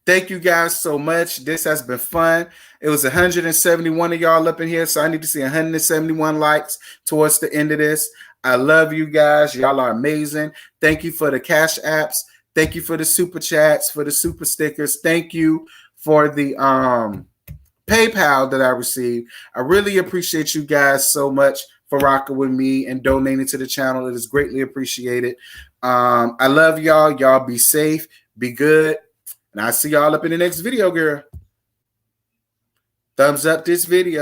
Thank you guys so much. This has been fun. It was 171 of y'all up in here, so I need to see 171 likes towards the end of this. I love you guys. Y'all are amazing. Thank you for the cash apps. Thank you for the super chats, for the super stickers. Thank you for the PayPal that I received. I really appreciate you guys so much for rocking with me and donating to the channel. It is greatly appreciated. I love y'all. Y'all be safe, be good, and I'll see y'all up in the next video, girl. Thumbs up this video.